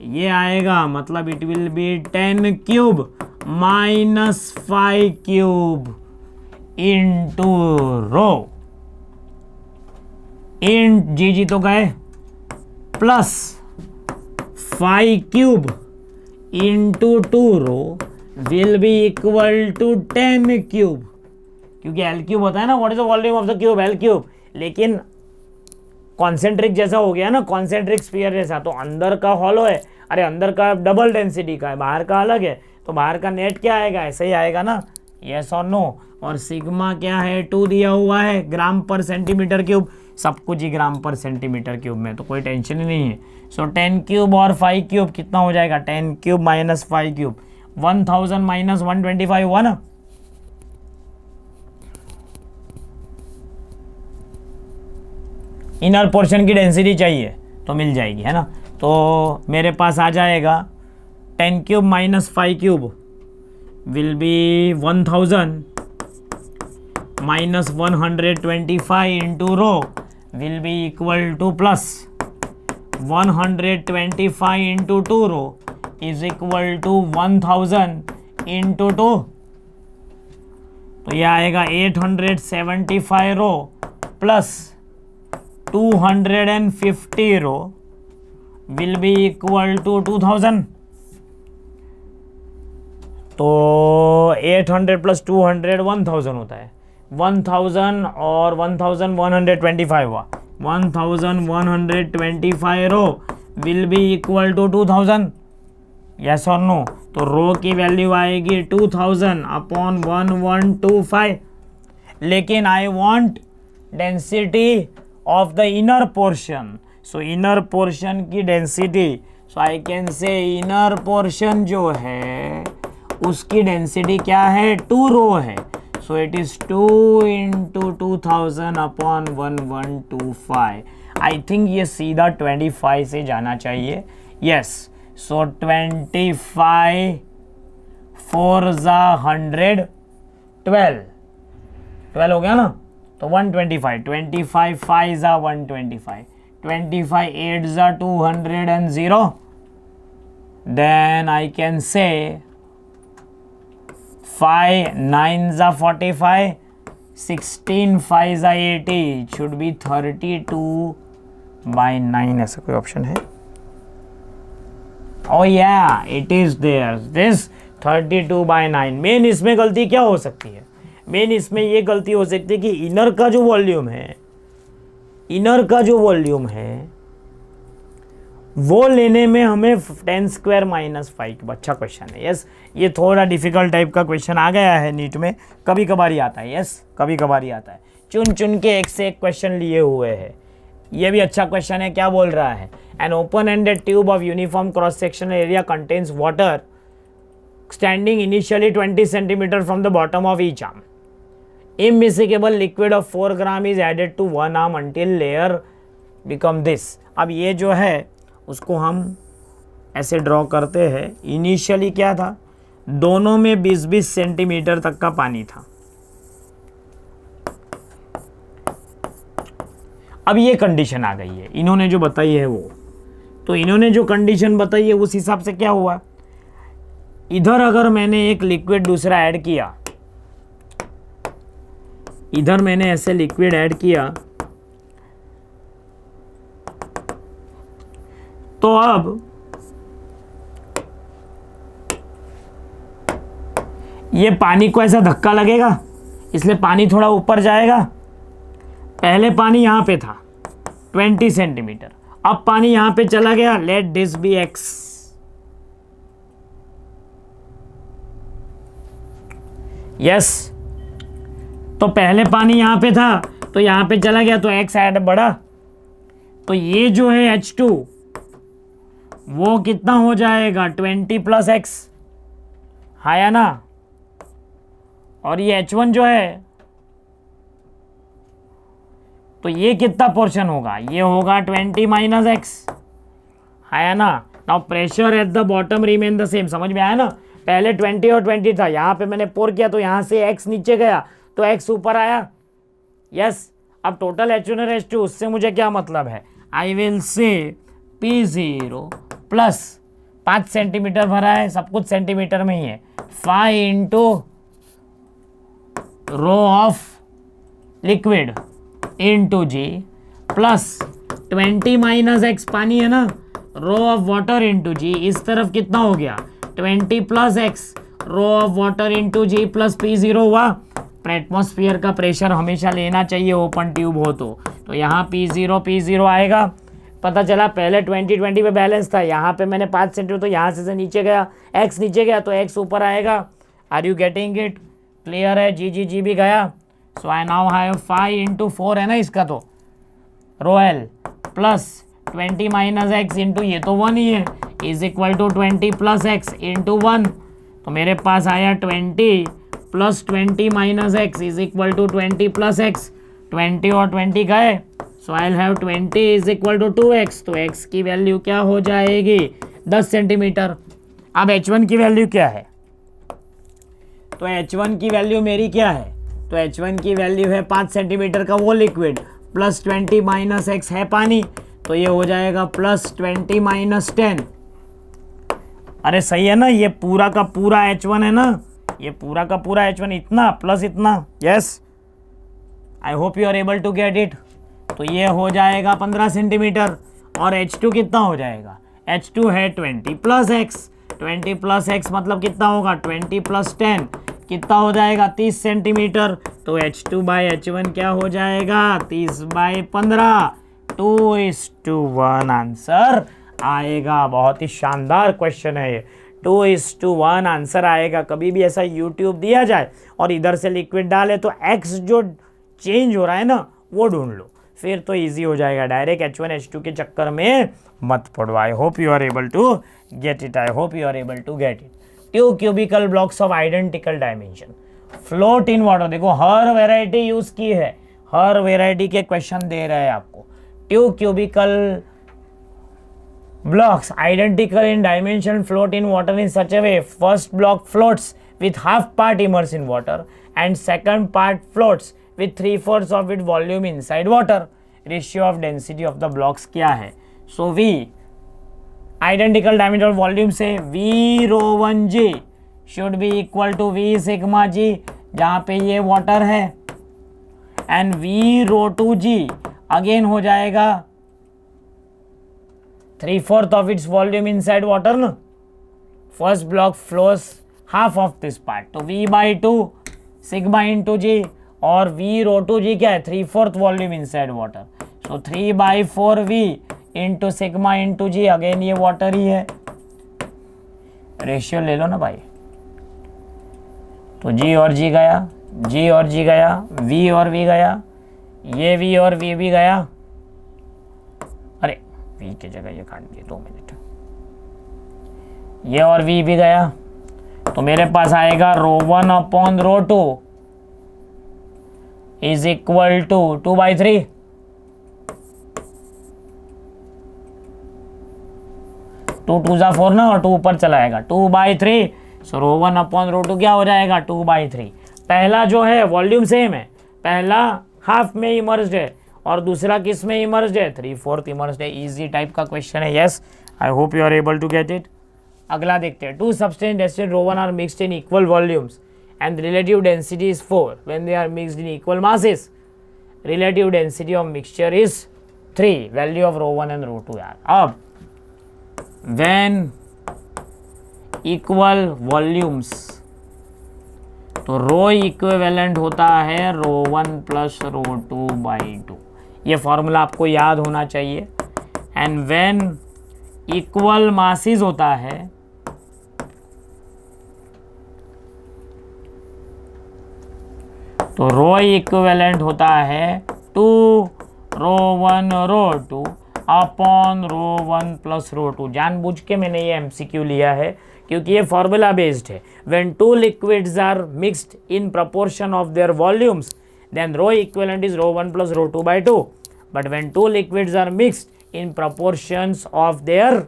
Speaker 1: ये आएगा, मतलब it will be 10 cube minus 5 cube into rho into G तो गए, plus 5 cube into 2 rho will be equal to 10 cube, क्योंकि एल क्यूब होता है ना, what is the volume of the cube, L cube. लेकिन कॉन्सेंट्रिक जैसा हो गया ना, कॉन्सेंट्रिक स्फीयर जैसा, तो अंदर का हॉलो है, अरे अंदर का डबल डेंसिटी का है, बाहर का अलग है, तो बाहर का नेट क्या आएगा, ऐसे ही आएगा ना। यस और नो। और सिग्मा क्या है, 2 दिया हुआ है ग्राम पर सेंटीमीटर क्यूब, सब कुछ ही ग्राम पर सेंटीमीटर क्यूब में, तो कोई टेंशन ही नहीं है। सो 10 क्यूब और 5 क्यूब कितना हो जाएगा, 10 क्यूब माइनस 5 क्यूब 1000 माइनस 125 हुआ ना। इनर पोर्शन की डेंसिटी चाहिए तो मिल जाएगी, है ना। तो मेरे पास आ जाएगा 10 cube minus 5 cube will be 1000 minus 125 into rho will be equal to plus 125 into 2 rho is equal to 1000 into 2, तो यह आएगा 875 rho plus 250 rho will be equal to 2000। तो 800 प्लस 200 1000 होता है, 1000 और 1125 हुआ, 1125 rho will be equal to 2000। Yes और no. तो रो की वैल्यू आएगी 2000 अपॉन 1125, लेकिन I want density of the inner portion, so inner portion की density, so I can say inner portion जो है उसकी डेंसिटी क्या है, 2 रो है, so it is 2 into 2000 upon 1125। I think ये सीधा 25 से जाना चाहिए। यस, सो 25 4 जा 100 12 हो गया ना, तो 125, 25 5 जा 125, 25 8 जा 200, then I can say 5 9 जा 45, 16 5 जा 80, it should be 32/9, ऐसा कोई ऑप्शन है? Oh yeah, it is there, this 32/9। Main इसमें गलती क्या हो सकती है, मेन इसमें ये गलती हो सकती है कि इनर का जो वॉल्यूम है, इनर का जो वॉल्यूम है वो लेने में हमें 10 स्क्वायर माइनस 5। अच्छा क्वेश्चन है। यस, ये थोड़ा डिफिकल्ट टाइप का क्वेश्चन आ गया है नीट में, कभी कभार ही आता है। यस, कभी कभार ही आता है, चुन चुन के एक से एक क्वेश्चन लिए हुए हैं। ये भी अच्छा क्वेश्चन है। क्या बोल रहा है, an open ended tube of uniform cross sectional area contains water standing initially 20 centimeter from the bottom of each arm. Immiscible liquid of 4 gram is added to one arm until layer become this। अब ये जो है उसको हम ऐसे draw करते हैं। Initially क्या था, दोनों में 20-20 सेंटीमीटर तक का पानी था। अब ये कंडीशन आ गई है, इन्होंने जो बताई है वो, तो इन्होंने जो कंडीशन बताई है उस हिसाब से क्या हुआ, इधर अगर मैंने एक लिक्विड दूसरा ऐड किया, इधर मैंने ऐसे लिक्विड ऐड किया, तो अब ये पानी को ऐसा धक्का लगेगा, इसलिए पानी थोड़ा ऊपर जाएगा। पहले पानी यहाँ पे था 20 सेंटीमीटर, अब पानी यहाँ पे चला गया, let this be x। Yes, तो पहले पानी यहाँ पे था तो यहाँ पे चला गया तो x ऐड बढ़ा, तो ये जो है H2 वो कितना हो जाएगा 20 प्लस x, है ना। और ये H1 जो है तो ये कितना पोर्शन होगा, ये होगा 20 माइनस x, है ना। Now pressure at the bottom remain the same, समझ में आया ना। पहले 20 और 20 था, यहाँ पे मैंने पोर किया तो यहाँ से x नीचे गया तो x ऊपर आया। यस, अब टोटल H1 और H2, उससे मुझे क्या मतलब है, आई विल से P0 प्लस 5 सेंटीमीटर भरा है, सब कुछ सेंटीमीटर में ही है, 5 into rho of liquid into g plus 20 minus x पानी है ना, rho of water into g, इस तरफ कितना हो गया 20 plus x rho of water into g plus P0 हुआ। एटमॉस्फेयर का प्रेशर हमेशा लेना चाहिए ओपन ट्यूब हो तो यहाँ P0 आएगा। पता चला पहले 20 पे बैलेंस था, यहाँ पे मैंने 5 सेंटीमीटर तो यहाँ से नीचे गया, x नीचे गया तो x ऊपर आएगा। Are you getting it? Clear है? जी भी गया। So I now have 5 into 4 है ना इसका, तो rho L plus 20 minus X into ये तो 1 ही है is equal to 20 plus X into 1, तो मेरे पास आया 20 plus 20 minus X is equal to 20 plus X, 20 और 20 गए, so I will have 20 is equal to 2x, तो x की वैल्यू क्या हो जाएगी 10 सेंटीमीटर। अब H1 की वैल्यू क्या है, तो H1 की वैल्यू मेरी क्या है, तो H1 की वैल्यू है 5 सेंटीमीटर का वो लिक्विड प्लस 20 माइनस एक्स है पानी, तो ये हो जाएगा प्लस 20 माइनस 10। अरे सही है ना, ये पूरा का पूरा H1 है ना, ये पूरा का पूरा H1 इतना प्लस इतना। Yes, I hope you are able to get it. तो ये हो जाएगा 15 सेंटीमीटर और H2 कितना हो जाएगा, H2 है 20 प्लस एक्स, 20 प्लस एक्स मतलब कितना होगा 20 प्लस 10 कितना हो जाएगा 30 सेंटीमीटर, तो H2 बाई H1 क्या हो जाएगा 30 बाई 15, 2:1 आंसर आएगा। बहुत ही शानदार क्वेश्चन है ये, 2:1 आंसर आएगा। कभी भी ऐसा यूट्यूब दिया जाए और इधर से लिक्विड डाले तो एक्स जो चेंज हो रहा है ना वो ढूंढ लो, फिर तो इजी हो जाएगा। डायरेक्ट H1 H2 के चक्कर में मत पड़ो। I hope you are able to get it, I hope you are able to get it. Two cubical blocks of identical dimension float in water, देखो हर वेराइटी यूज की है, हर वेराइटी के क्वेश्चन दे रहे हैं आपको। Two cubical blocks identical in dimension float in water in such a way, first block floats with half part immersed in water and second part floats with 3/4 of its volume inside water. Ratio of density of the blocks क्या है, so V identical diameter volume से V rho 1g should be equal to V sigma g, जहाँ पे ये water है, and V rho 2g again हो जाएगा 3/4 of its volume inside water ना, first block flows half of this part, तो V by 2 sigma into g, और V rho 2g क्या है 3/4 वॉल्यूम इनसाइड वाटर, सो 3/4V इंटू सिग्मा इंटू जी, again ये water ही है, ratio ले लो ना भाई। तो G और G गया, G और G गया, V और V गया, ये V और V भी गया, अरे V की जगह ये काट दिए 2 मिनट, ये और V भी गया, तो मेरे पास आएगा rho 1 upon rho 2 is equal to 2/3, two 2 जा 4 ना, और 2 ऊपर चला आएगा 2/3, सो रो 1 अपॉन रो 2 क्या हो जाएगा 2/3। पहला जो है वॉल्यूम सेम है, पहला हाफ में इमर्स्ड है और दूसरा किस में इमर्स्ड है 3/4 इमर्स्ड है। इजी टाइप का क्वेश्चन है। Yes, I hope you are able to get it. अगला देखते हैं, 2 substance destined rho 1 are mixed in equal volumes and the relative density is 4 when they are mixed in equal masses. Relative density of mixture is 3, value of rho 1 and rho 2 यार। अब when equal volumes तो रो equivalent होता है रो 1 plus rho 2 by 2। ये formula आपको याद होना चाहिए। एंड व्हेन इक्वल मासेस होता है तो रो इक्विवेलेंट होता है 2 रो 1 रो 2 अपॉन रो 1 प्लस रो 2। जानबूझ के मैंने ये एमसीक्यू लिया है क्योंकि ये फॉर्मूला बेस्ड है। When two liquids are mixed in proportion of their volumes then rho equivalent is rho 1 plus rho 2 by 2। But when two liquids are mixed in proportions of their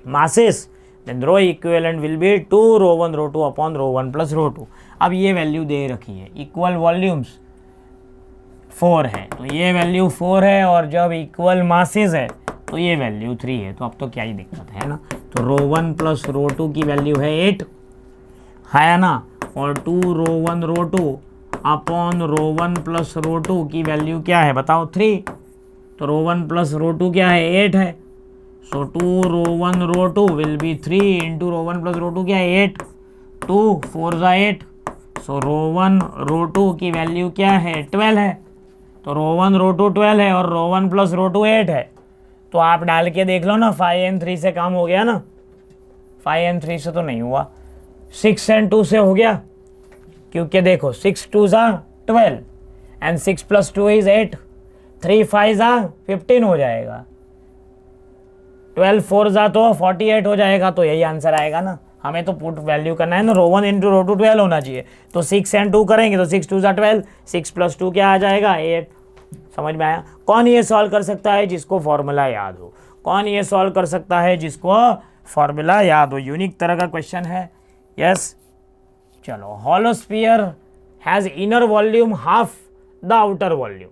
Speaker 1: masses then rho equivalent will be 2 rho 1 rho 2 upon rho 1 plus rho 2। अब ये value दे रखी है, equal volumes 4 है तो ये value 4 है, और जब इक्वल मासेस है तो ये वैल्यू 3 है। तो अब तो क्या ही दिक्कत है ना। तो रो 1 प्लस रो 2 की वैल्यू है 8 है ना, और 2 रो 1 रो 2 अपॉन रो 1 प्लस रो 2 की वैल्यू क्या है बताओ 3। तो रो 1 प्लस रो 2 क्या है 8 है। सो 2 रो 1 रो 2 will be 3 into rho 1 plus rho 2 क्या है 8, 2 4 ज़ा 8। सो रो 1 रो 2 की वैल्यू क्या है 12 है। तो रो 1 रो 2 12 है और रो 1 प्लस रो 2 8 है। तो आप डाल के देख लो ना, 5 and 3 से काम हो गया ना, 5 and 3 से तो नहीं हुआ, 6 and 2 से हो गया, क्योंकि देखो 6 2 ज़ा 12 एंड 6 प्लस 2 इज 8, 3 5 ज़ा 15 हो जाएगा, 12 4 ज़ा तो 48 हो जाएगा। तो यही आंसर आएगा ना। हमें तो पुट वैल्यू करना है ना, रो 1 इंटू रो 2 12 होना चाहिए। तो 6 and 2 करेंगे तो 6 2 ज़ा 12, 6 प्लस 2 क्या आ जाएगा 8। समझ में आया। कौन ये सॉल्व कर सकता है जिसको फॉर्मूला याद हो, कौन ये सॉल्व कर सकता है जिसको फॉर्मूला याद हो। यूनिक तरह का क्वेश्चन है। यस चलो, hollow sphere has inner volume half the outer volume,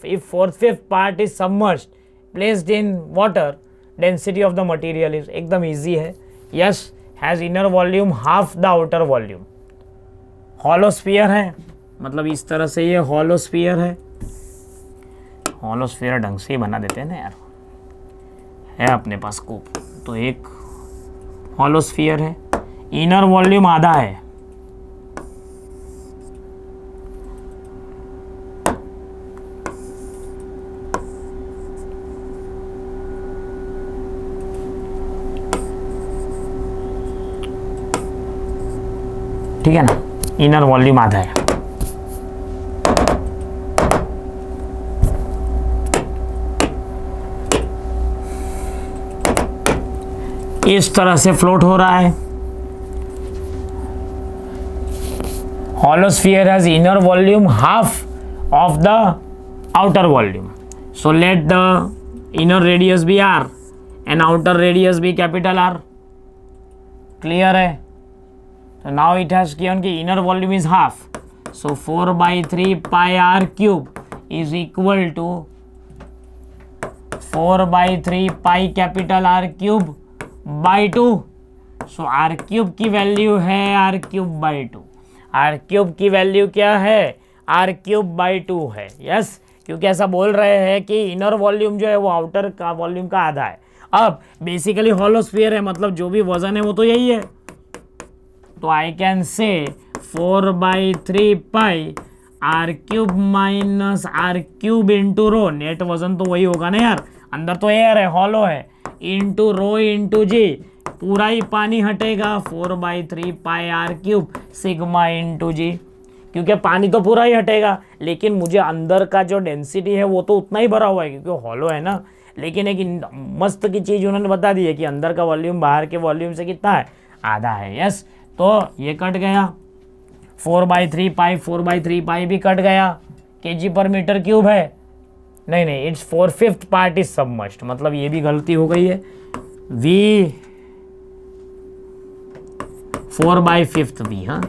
Speaker 1: if 4/5 part is submerged placed in water density of the material is, एकदम इजी है। Yes, has inner volume half the outer volume. Hollow sphere है मतलब इस तरह से ये हॉलोस्फीयर है। हॉलोस्फीयर ढंग से ही बना देते हैं ना यार, है अपने पास स्कोप। तो एक हॉलोस्फीयर है, इनर वॉल्यूम आधा है, ठीक है ना, इनर वॉल्यूम आधा है। इस तरह से फ्लोट हो रहा है। Hollow sphere has inner volume half of the outer volume, so let the inner radius be R and outer radius be capital R. Clear है। तो नाउ इट हैज गिवन कि inner volume is half, so 4/3 pi are cube is equal to 4/3 pi capital R cube by 2। So R cube की value है R cube by 2। R cube की value क्या है R cube by 2 है। Yes, क्योंकि ऐसा बोल रहे हैं कि इनर वॉल्यूम जो है वो आउटर का वॉल्यूम का आधा है। अब बेसिकली हॉलोस्फीयर है मतलब जो भी वजन है वो तो यही है। तो आई can say 4/3 pi are cube minus are cube into rho, net वजन तो वही होगा ना यार, अंदर तो एयर है, हॉलो है, इंटू रो इंटू जी, पूरा ही पानी हटेगा, 4/3 pi are cube sigma into जी, क्योंकि पानी तो पूरा ही हटेगा, लेकिन मुझे अंदर का जो डेंसिटी है वो तो उतना ही भरा हुआ है क्योंकि हॉलो है ना। लेकिन एक मस्त की चीज़ उन्होंने बता दी है कि अंदर का वॉल्यूम बाहर के वॉल्यूम से कितना है आधा है। यस, तो ये कट गया, 4/3 पाई 4/3 पाई भी कट गया, kg पर मीटर क्यूब है, नहीं इट्स 4/5 पार्ट इज सबमर्ज्ड, मतलब ये भी गलती हो गई है। v 4/5 v, हाँ,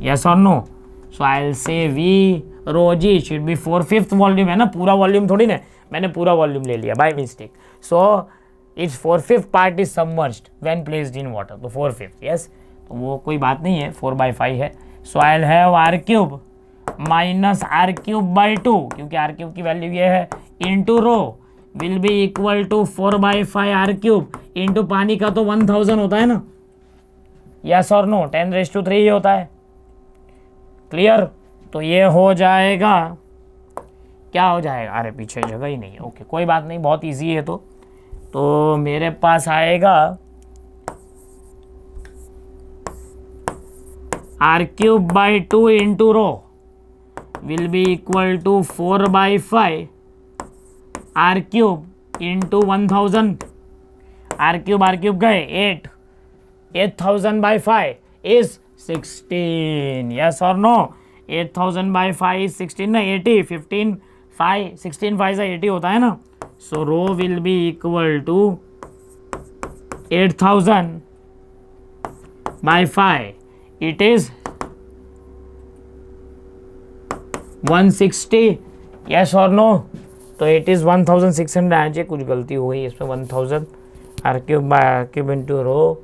Speaker 1: यस और no. So I will say v rho g should be 4/5 volume है ना, पूरा वॉल्यूम थोड़ी ना, मैंने पूरा वॉल्यूम ले लिया by mistake. So it's 4/5 part is submerged when placed in water, तो 4/5। यस, तो वो कोई बात नहीं है, 4/5 है। So I will have R cube minus are cube by 2, क्योंकि आर क्यूब की वैल्यू ये है, into rho will be equal to 4/5 R cube into पानी का तो 1000 होता है ना, यस और नो, 10⁻³ ही होता है। क्लियर? तो ये हो जाएगा, क्या हो जाएगा, अरे पीछे जगह ही नहीं है, ओके कोई बात नहीं, बहुत इजी है। तो मेरे पास आएगा r³/2 into rho will be equal to 4/5 r³ into 1000, r³ गए 8, 8000/5 इज 16, यस और नो, 8000/5 इज 16 ना, 80, 15 5 16 5 से 80 होता है ना। So rho will be equal to 8000/5, it is 160, yes और नो। तो इट इज 1600, आज कुछ गलती हो गई इसमें, 1000 r³ इंटू रो,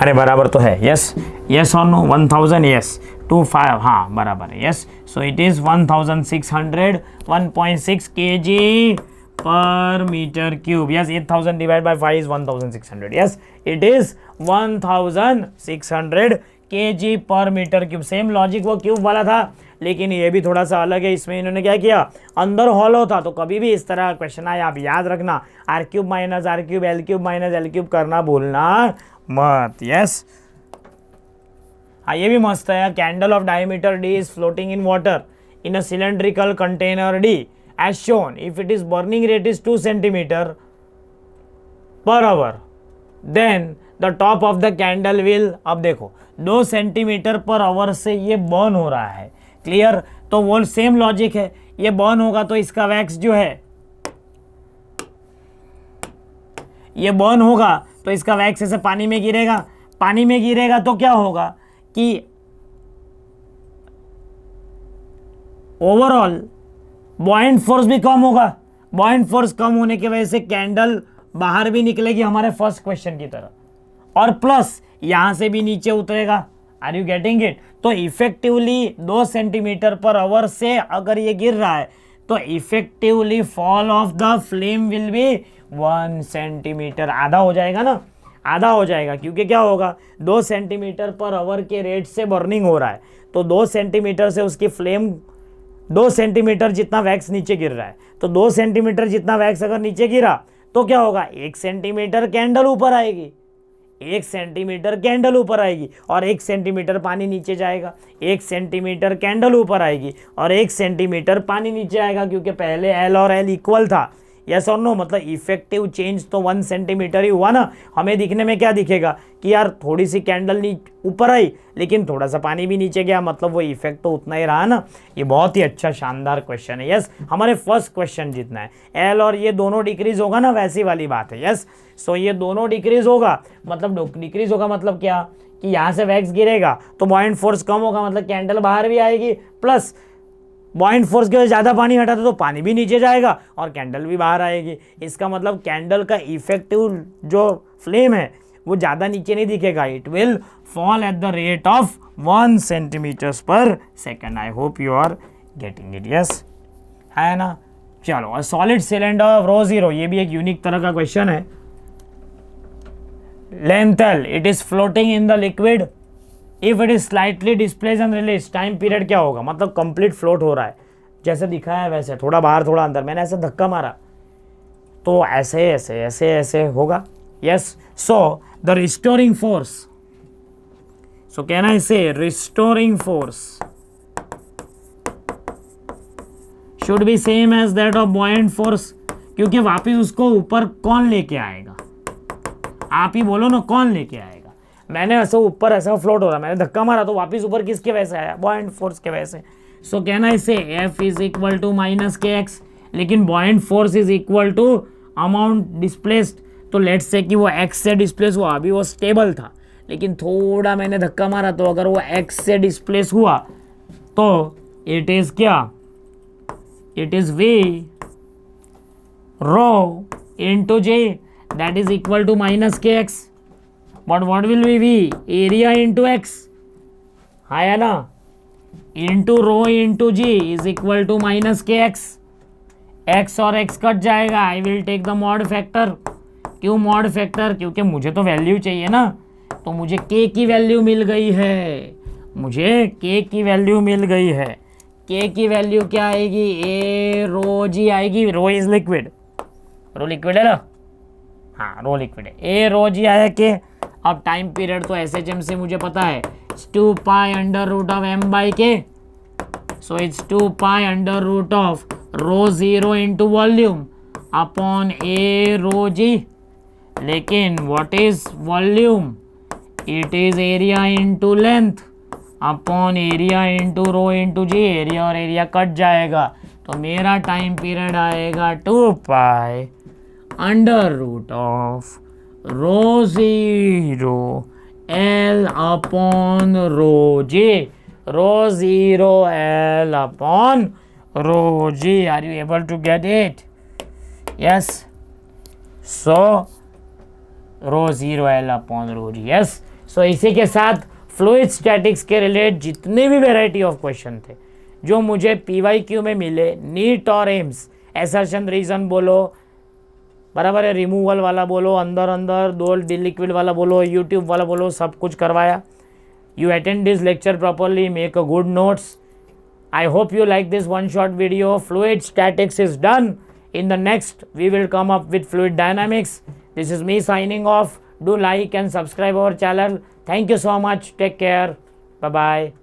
Speaker 1: अरे बराबर तो है, यस यस और नो, 1000 यस 25, हाँ बराबर है, yes. So it is 1600, 1.6 kg per meter cube, yes, 8000 divided by 5 is 1600, yes, it is 1600 kg per meter cube। Same logic वो क्यूब वाला था, लेकिन ये भी थोड़ा सा अलग है। इसमें इन्होंने क्या किया, अंदर हॉलो था, तो कभी भी इस तरह क्वेश्चन आए आप याद रखना, r³ minus r³, l³ minus l³ करना भूलना मत, यस। हाँ ये भी मस्त है, candle of diameter d is floating in water in a cylindrical container d as shown, if it is burning rate is 2 centimeter per hour, then the top of the candle will, अब देखो 2 centimetre per hour से ये burn हो रहा है, clear? तो वो same logic है, ये बर्न होगा तो इसका वैक्स जो है, ये बर्न होगा तो इसका वैक्स ऐसे पानी में गिरेगा, पानी में गिरेगा तो क्या होगा कि ओवरऑल बॉयंट फोर्स भी कम होगा, बॉयंट फोर्स कम होने की वजह से कैंडल बाहर भी निकलेगी हमारे फर्स्ट क्वेश्चन की तरह, और प्लस यहां से भी नीचे उतरेगा। Are you getting it? तो इफेक्टिवली 2 सेंटीमीटर पर आवर से अगर ये गिर रहा है तो effectively fall of the flame will be 1 centimetre, आधा हो जाएगा ना, आधा हो जाएगा, क्योंकि क्या होगा 2 सेंटीमीटर पर आवर के रेट से बर्निंग हो रहा है, तो 2 सेंटीमीटर से उसकी फ्लेम, 2 सेंटीमीटर जितना वैक्स नीचे गिर रहा है, तो 2 सेंटीमीटर जितना वैक्स अगर नीचे गिरा तो क्या होगा, 1 सेंटीमीटर कैंडल ऊपर आएगी, 1 सेंटीमीटर कैंडल ऊपर आएगी, और 1 सेंटीमीटर पानी नीचे जाएगा, 1 सेंटीमीटर कैंडल ऊपर आएगी और 1 सेंटीमीटर पानी नीचे आएगा, क्योंकि पहले एल और एल इक्वल था, यस और नो। मतलब इफेक्टिव चेंज तो 1 सेंटीमीटर ही हुआ ना। हमें दिखने में क्या दिखेगा कि यार थोड़ी सी कैंडल ऊपर आई लेकिन थोड़ा सा पानी भी नीचे गया, मतलब वो इफेक्ट तो उतना ही रहा ना। ये बहुत ही अच्छा शानदार क्वेश्चन है, यस। हमारे फर्स्ट क्वेश्चन जितना है, एल और ये दोनों डिक्रीज होगा ना, वैसी वाली बात है, यस। सो ये दोनों डिक्रीज होगा, मतलब डिक्रीज होगा मतलब क्या कि यहाँ से वैक्स गिरेगा तो बॉयंट फोर्स कम होगा, मतलब कैंडल बाहर भी आएगी, प्लस बॉयंट फोर्स की वजह से ज़्यादा पानी हटा तो पानी भी नीचे जाएगा और कैंडल भी बाहर आएगी। इसका मतलब कैंडल का इफेक्टिव जो फ्लेम है वो ज़्यादा नीचे नहीं दिखेगा, it will fall at the rate of 1 centimetres per second. I hope you are getting it, yes, है ना। चलो, solid cylinder of rho zero, ये भी एक यूनिक तरह का क्वेश्चन है। Length L, it is floating in the liquid, if it is slightly displace and release, time period क्या होगा, मतलब कंप्लीट फ्लोट हो रहा है जैसे दिखा है वैसे, थोड़ा बाहर थोड़ा अंदर, मैंने ऐसे धक्का मारा तो ऐसे ऐसे ऐसे ऐसे होगा, yes. So the restoring force, so can I say restoring force should be same as that of buoyant force, क्योंकि वापिस उसको ऊपर कौन लेके आएगा, आप ही बोलो ना, कौन लेके आएगा। मैंने ऐसे ऊपर ऐसा फ्लोट हो रहा, मैंने धक्का मारा तो वापस ऊपर किसके वजह से आया, बॉयंट फोर्स के वजह से। सो can I say F is equal to minus के एक्स, लेकिन buoyant force is equal to amount displaced, तो लेट्स से कि वो x से डिस्प्लेस हुआ, अभी वो स्टेबल था लेकिन थोड़ा मैंने धक्का मारा, तो अगर वो x से डिस्प्लेस हुआ तो इट इज क्या, it is v rho into G, that is equal to minus के X. But what will be v, area into x, आया ना, into rho into G is equal to minus के X. x और x cut जाएगा, I will take the mod factor. क्यों mod factor? क्योंकि मुझे तो वैल्यू चाहिए ना, तो मुझे k की वैल्यू मिल गई है, मुझे k की वैल्यू मिल गई है। k की वैल्यू क्या आएगी? ए रो जी आएगी। रो इज लिक्विड, रो लिक्विड है ना, हाँ रो लिक्विड है। ए रो जी आया के। अब टाइम पीरियड तो SHM से मुझे पता है, 2 pi under root of m by K, so it's 2 pi under root of rho zero into volume upon A rho G. लेकिन what is volume? It is area into length upon area into rho into G. Area और area cut जाएगा, तो मेरा time period आएगा 2 pi under root of rho zero L upon rho G, rho zero L upon rho G. Are you able to get it? Yes, so rho zero L upon rho G. Yes, so इसी के साथ fluid statics के related जितने भी variety of question थे जो मुझे PYQ में मिले, नीट और एम्स, एसर्शन रीजन बोलो, बराबर है, रिमूवल वाला बोलो, अंदर अंदर दो लिक्विड वाला बोलो, यूट्यूब वाला बोलो, सब कुछ करवाया। You attend this lecture properly, make a good notes. I hope you like this one short video. Fluid statics is done. In the next, we will come up with fluid dynamics. This is me signing off. Do like and subscribe our channel. Thank you so much. Take care. Bye bye.